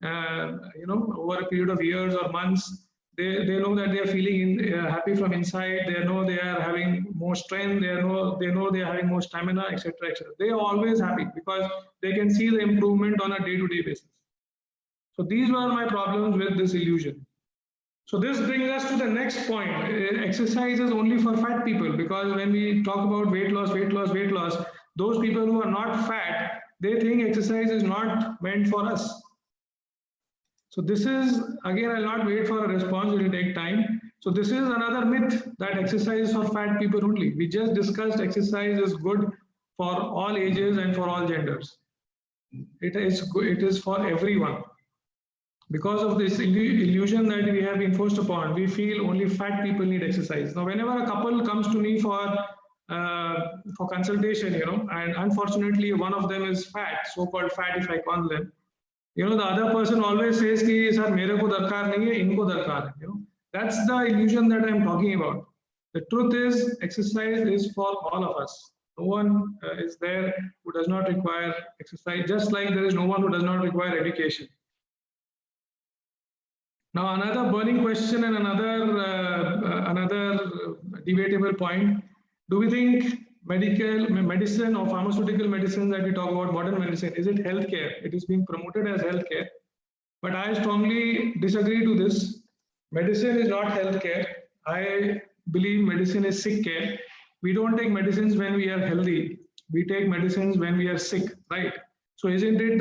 over a period of years or months. They know that they are feeling happy from inside. They know they are having more strength. They know they are having more stamina, etc., etc. They are always happy because they can see the improvement on a day-to-day basis. So these were my problems with this illusion. So this brings us to the next point. Exercise is only for fat people, because when we talk about weight loss, those people who are not fat, they think exercise is not meant for us. So this is, again, I'll not wait for a response, it will take time. So this is another myth that exercise is for fat people only. We just discussed exercise is good for all ages and for all genders. It is for everyone. Because of this illusion that we have been forced upon, we feel only fat people need exercise. Now, whenever a couple comes to me for consultation, and unfortunately one of them is fat, so-called fat if I call them, the other person always says ki sir mere ko darkar nahi hai, inko darkar hai. That's the illusion that I'm talking about. The truth is exercise is for all of us. No one is there who does not require exercise, just like there is no one who does not require education. Now, another burning question and another debatable point: do we think medicine or pharmaceutical medicine that we talk about, modern medicine, is it healthcare? It is being promoted as healthcare, but I strongly disagree to this. Medicine is not healthcare. I believe medicine is sick care. We don't take medicines when we are healthy. We take medicines when we are sick, right? So isn't it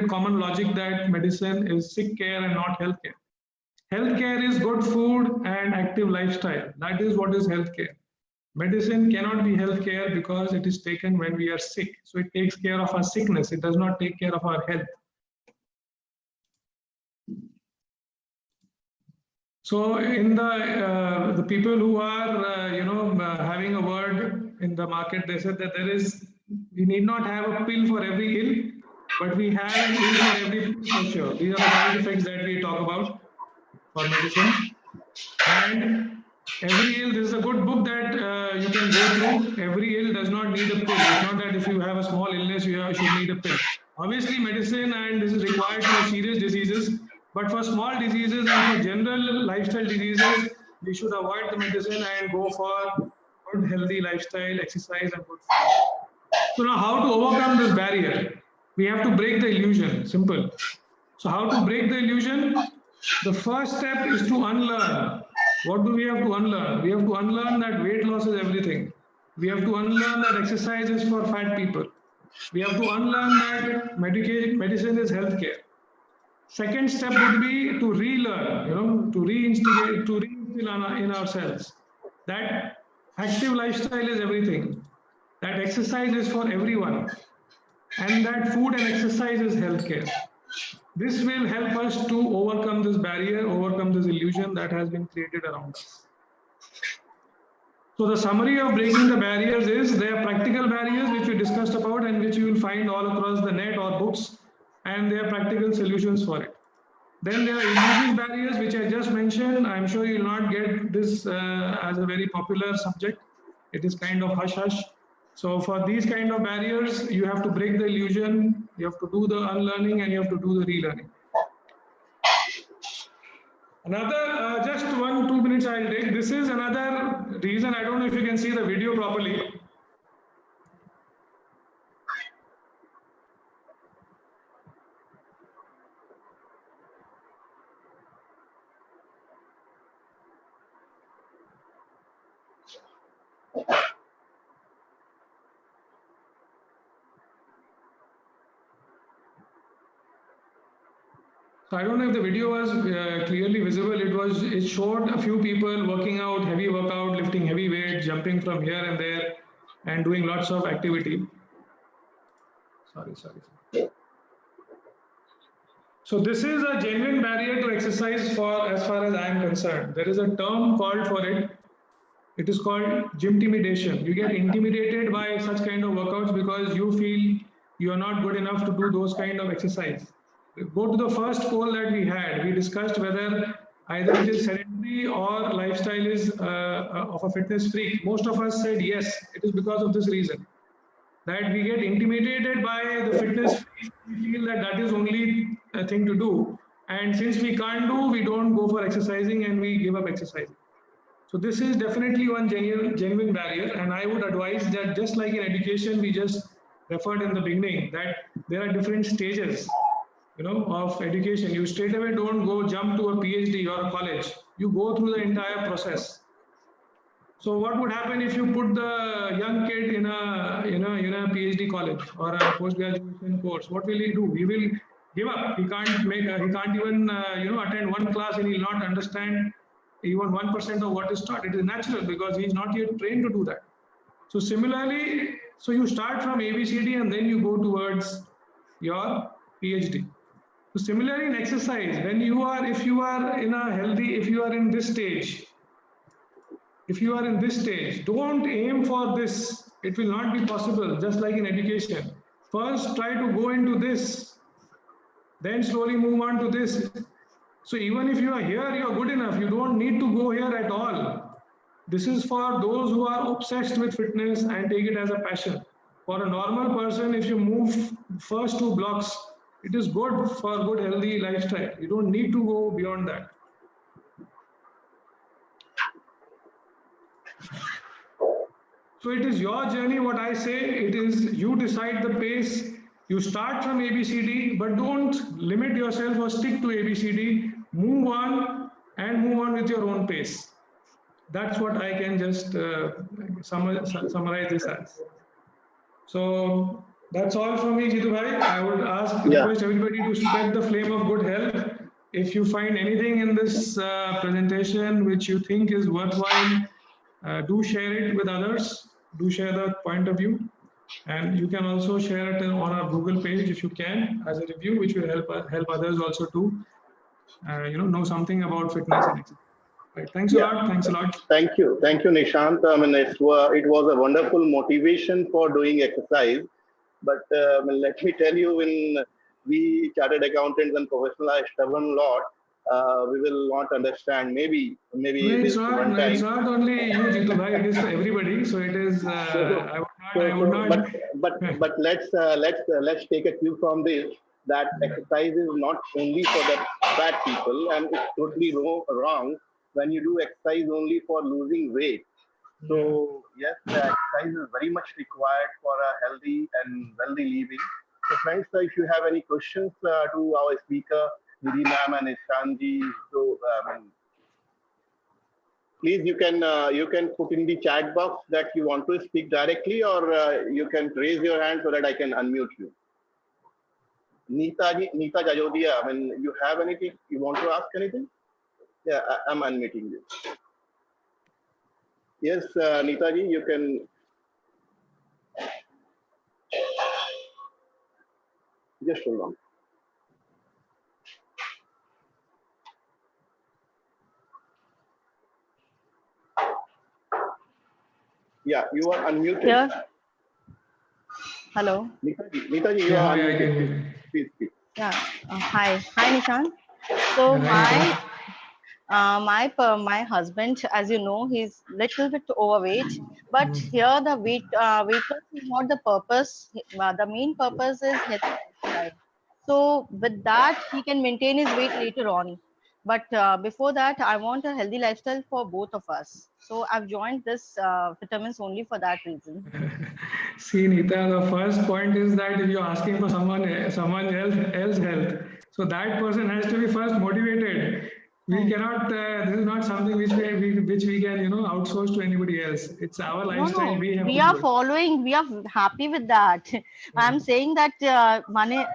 common logic that medicine is sick care and not healthcare? Healthcare is good food and active lifestyle. That is what is healthcare. Medicine cannot be healthcare because it is taken when we are sick. So it takes care of our sickness. It does not take care of our health. So in the people who are having a word in the market, they said that we need not have a pill for every ill, but we have an ill for every pill for sure. These are the side effects that we talk about for medicine. And every ill, this is a good book that you can go through. Every ill does not need a pill. It's not that if you have a small illness, you should need a pill. Obviously, medicine and this is required for serious diseases, but for small diseases and for general lifestyle diseases, we should avoid the medicine and go for good, healthy lifestyle, exercise, and good food. So now, how to overcome this barrier? We have to break the illusion. Simple. So how to break the illusion? The first step is to unlearn. What do we have to unlearn? We have to unlearn that weight loss is everything. We have to unlearn that exercise is for fat people. We have to unlearn that medicine is healthcare. Second step would be to relearn, to reinstill in ourselves that active lifestyle is everything, that exercise is for everyone, and that food and exercise is healthcare. This will help us to overcome this barrier, overcome this illusion that has been created around us. So the summary of breaking the barriers is there are practical barriers which we discussed about and which you will find all across the net or books, and there are practical solutions for it. Then there are elusive barriers which I just mentioned. I'm sure you will not get this as a very popular subject. It is kind of hush-hush. So for these kind of barriers, you have to break the illusion, you have to do the unlearning, and you have to do the relearning. Another, just 1-2 minutes I'll take. This is another reason. I don't know if you can see the video properly. So I don't know if the video was clearly visible. It showed a few people working out, heavy workout, lifting heavy weight, jumping from here and there, and doing lots of activity. Sorry. So this is a genuine barrier to exercise for as far as I am concerned. There is a term called for it. It is called gymtimidation. You get intimidated by such kind of workouts because you feel you are not good enough to do those kind of exercise. Go to the first poll that we had. We discussed whether either it is sedentary or lifestyle is of a fitness freak. Most of us said yes. It is because of this reason that we get intimidated by the fitness freak. We feel that that is only a thing to do. And since we can't do, we don't go for exercising and we give up exercising. So this is definitely one genuine barrier. And I would advise that just like in education, we just referred in the beginning that there are different stages, of education. You straight away don't go jump to a PhD or a college. You go through the entire process. So what would happen if you put the young kid in a PhD college or a post-graduation course? What will he do? He will give up. He can't even attend one class, and he'll not understand even 1% of what is taught. It is natural because he's not yet trained to do that. So similarly, so you start from ABCD and then you go towards your PhD. So similarly in exercise, if you are in this stage, don't aim for this. It will not be possible, just like in education. First, try to go into this, then slowly move on to this. So even if you are here, you are good enough. You don't need to go here at all. This is for those who are obsessed with fitness and take it as a passion. For a normal person, if you move first 2 blocks, it is good for good healthy lifestyle. You don't need to go beyond that. So it is your journey. What I say, it is you decide the pace. You start from ABCD, but don't limit yourself or stick to ABCD. Move on and move on with your own pace. That's what I can just summarize this as. So that's all from me, Jitu bhai. I would request everybody to spread the flame of good health. If you find anything in this presentation which you think is worthwhile, do share it with others. Do share the point of view. And you can also share it on our Google page if you can as a review, which will help others also to know something about fitness and exercise. Right. Thanks a lot. Thanks a lot. Thank you, Nishant. I mean, it was a wonderful motivation for doing exercise. But let me tell you, when we chartered accountants and professionals are stubborn a lot, we will not understand. Maybe it's not only you, Jitu bhai. It is for everybody. So it is. I would not. But let's take a cue from this. That exercise is not only for the fat people, and it's totally wrong when you do exercise only for losing weight. So yes, the exercise is very much required for a healthy and wealthy living. So friends, if you have any questions to our speaker, Nidhi ma'am and Ishanji, so please you can put in the chat box that you want to speak directly, or you can raise your hand so that I can unmute you. Neeta Jajodia, I mean, you have anything you want to ask? Anything? Yeah, I'm unmuting you. Yes, Neetaji, you can just hold on. Yeah, you are unmuted. Here. Hello. Neetaji, you Yeah, are I can hear unmuted. you. Please speak. Yeah. Hi. Hi, Nishan. So Hi, my husband, as you know, he's little bit overweight. But here the weight loss is not the purpose. The main purpose is healthy lifestyle. So with that, he can maintain his weight later on. But before that, I want a healthy lifestyle for both of us. So I've joined this vitamins only for that reason. See, Nita, the first point is that if you're asking for someone else health, so that person has to be first motivated. We cannot. This is not something which we can outsource to anybody else. It's our lifestyle. No, We have we to are do it. following, we are happy with that. I'm saying that,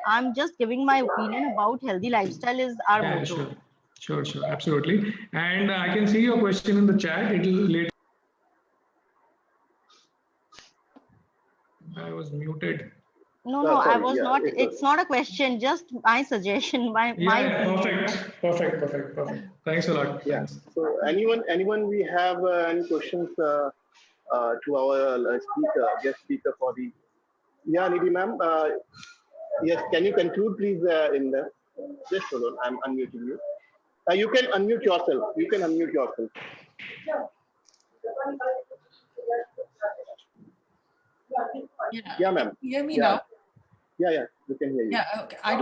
I'm just giving my opinion about healthy lifestyle is our Yeah, motto. sure, absolutely. And I can see your question in the chat. It'll later. I was muted. No, I Sorry, was yeah, not, it was. it's not a question, just my suggestion, my Yeah, opinion. perfect. Thanks a lot. Yeah. Thanks. So anyone we have any questions to our speaker, guest speaker for the? Yeah, Nidhi ma'am. Yes, can you conclude please in the? Just hold on, I'm unmuting you. You can unmute yourself. You can unmute yourself. Yeah. Yeah, ma'am. Hear me Yeah. now? Yeah, we can hear you. Yeah. Okay. I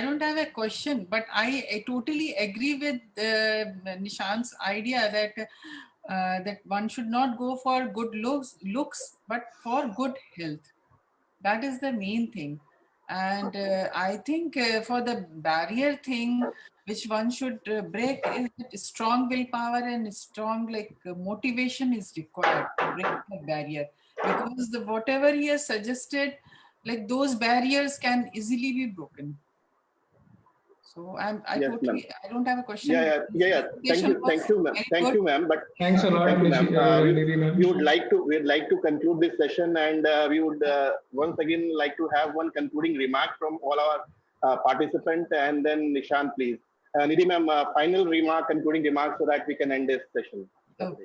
don't have a question, but I totally agree with Nishan's idea that one should not go for good looks, but for good health. That is the main thing. And I think for the barrier thing, which one should break, is that strong willpower and strong motivation is required to break the barrier. Because whatever he has suggested, like those barriers can easily be broken. So I Yes, ma'am. don't have a question. Yeah. Thank you, ma'am. Thank you, ma'am. But Thanks a lot, thank you, ma'am. Nidhi ma'am. We'd like to conclude this session, and we would once again like to have one concluding remark from all our participants, and then Nishan, please. Nidhi ma'am, final remark, concluding remarks, so that we can end this session. Oh.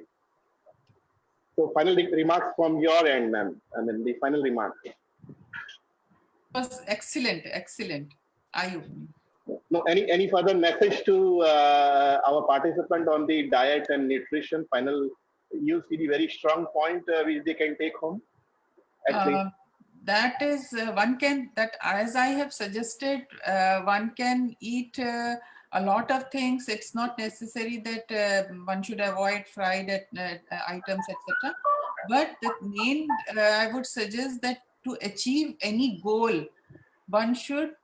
So final remarks from your end, ma'am. I mean the final remark. Was excellent. Eye-opening. No, any further message to our participant on the diet and nutrition? Final, you see the very strong point which they can take home. That is as I have suggested, one can eat a lot of things. It's not necessary that one should avoid fried items, etc. But the main, I would suggest that to achieve any goal, one should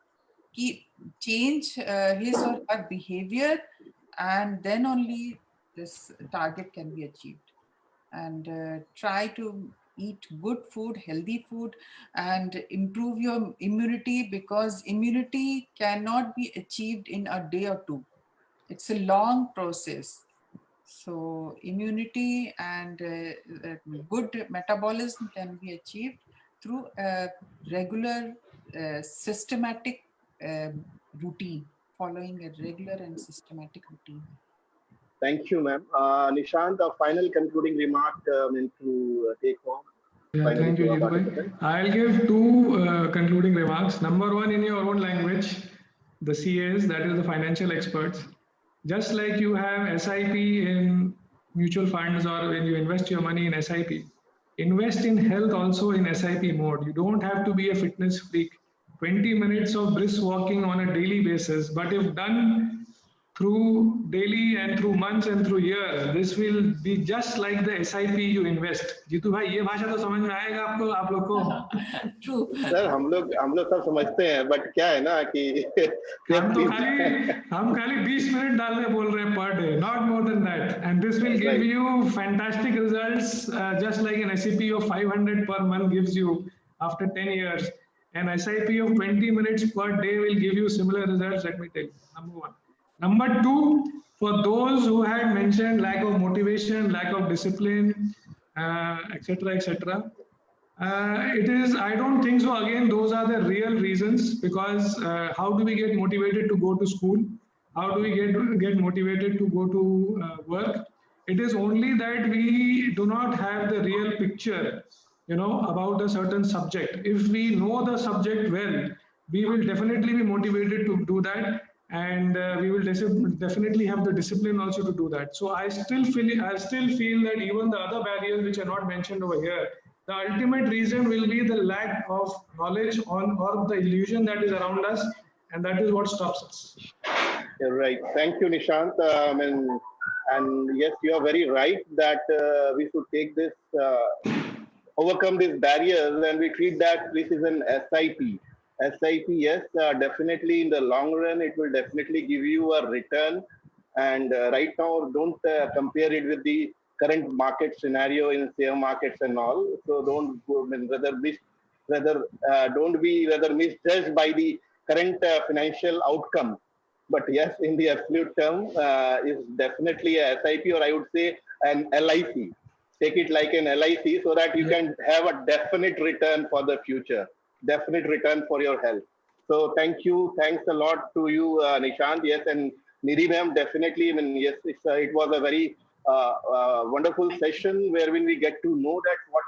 change his or her behavior, and then only this target can be achieved. And try to eat good food, healthy food, and improve your immunity, because immunity cannot be achieved in a day or two. It's a long process. So immunity and good metabolism can be achieved through a regular systematic routine, following a regular and systematic routine. Thank you, ma'am. Nishant, a final concluding remark to take home. Yeah, thank you, Jeetu. I'll give two concluding remarks. Number one, in your own language, the CAs, that is the financial experts. Just like you have SIP in mutual funds, or when you invest your money in SIP, invest in health also in SIP mode. You don't have to be a fitness freak. 20 minutes of brisk walking on a daily basis, but if done through daily and through months and through years, this will be just like the SIP you invest. Jitu भाई, ये भाषा तो समझ में आएगा आपको, आप लोग को? True. सर हम लोग सब समझते हैं, बट क्या है ना कि हम खाली 20 मिनट डालने बोल रहे हैं per day, not more than that, and this will give you fantastic results, just like an SIP of 500 per month gives you after 10 years. An SIP of 20 minutes per day will give you similar results. Let me tell you. Number one. Number two, for those who had mentioned lack of motivation, lack of discipline, etc., etc. It is, I don't think so. Again, those are the real reasons, because how do we get motivated to go to school? How do we get motivated to go to work? It is only that we do not have the real picture, about a certain subject. If we know the subject well, we will definitely be motivated to do that, and we will definitely have the discipline also to do that. So I still feel that even the other barriers which are not mentioned over here, the ultimate reason will be the lack of knowledge on or the illusion that is around us, and that is what stops us. Right. Thank you, Nishant. And yes, you are very right that we should take this, overcome these barriers, and we treat that this is an SIP. SIP, yes, definitely in the long run, it will definitely give you a return. And right now, don't compare it with the current market scenario in share markets and all. So don't go, I mean, don't be rather misjudged by the current financial outcome. But yes, in the absolute term, is definitely a SIP, or I would say an LIC. Take it like an LIC so that you can have a definite return for the future, definite return for your health. So thank you. Thanks a lot to you, Nishant. Yes, and Nidhi ma'am, definitely. I mean, yes, it was a very wonderful session wherein we get to know that what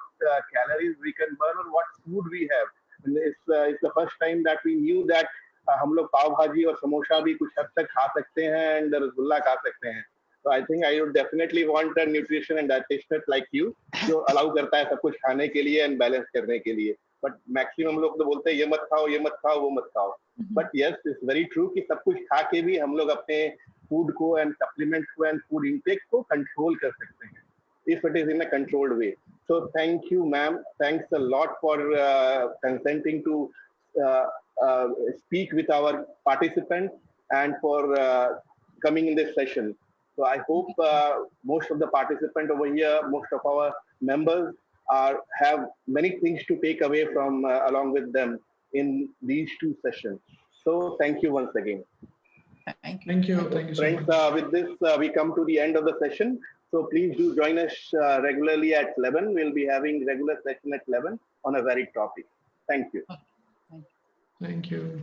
calories we can burn or what food we have. And it's the first time that we knew that हम लोग पाव भाजी और समोसा भी कुछ हद तक खा सकते हैं एंड रसगुल्ला खा सकते हैं. So I think I would definitely want a nutrition and dietitian like you जो अलाउ करता है सब कुछ खाने के लिए एंड बैलेंस करने के लिए. बट मैक्सिमम लोग तो बोलते हैं ये मत खाओ, ये मत खाओ, वो मत खाओ. But yes, it's very true कि सब कुछ खा के भी हम लोग अपने फूड को एंड सप्लीमेंट्स को एंड फूड इंटेक को कंट्रोल कर सकते हैं if it is in a controlled way. So thank you, ma'am. Thanks a lot for consenting to uh, speak with our participants and for coming in this session. So I hope most of the participants over here, most of our members have many things to take away from along with them in these two sessions. So thank you once again. Thank you. Thank you. Thank you so Friends, much. with this, we come to the end of the session. So please do join us regularly at 11. We'll be having regular session at 11 on a varied topic. Thank you. Thank you.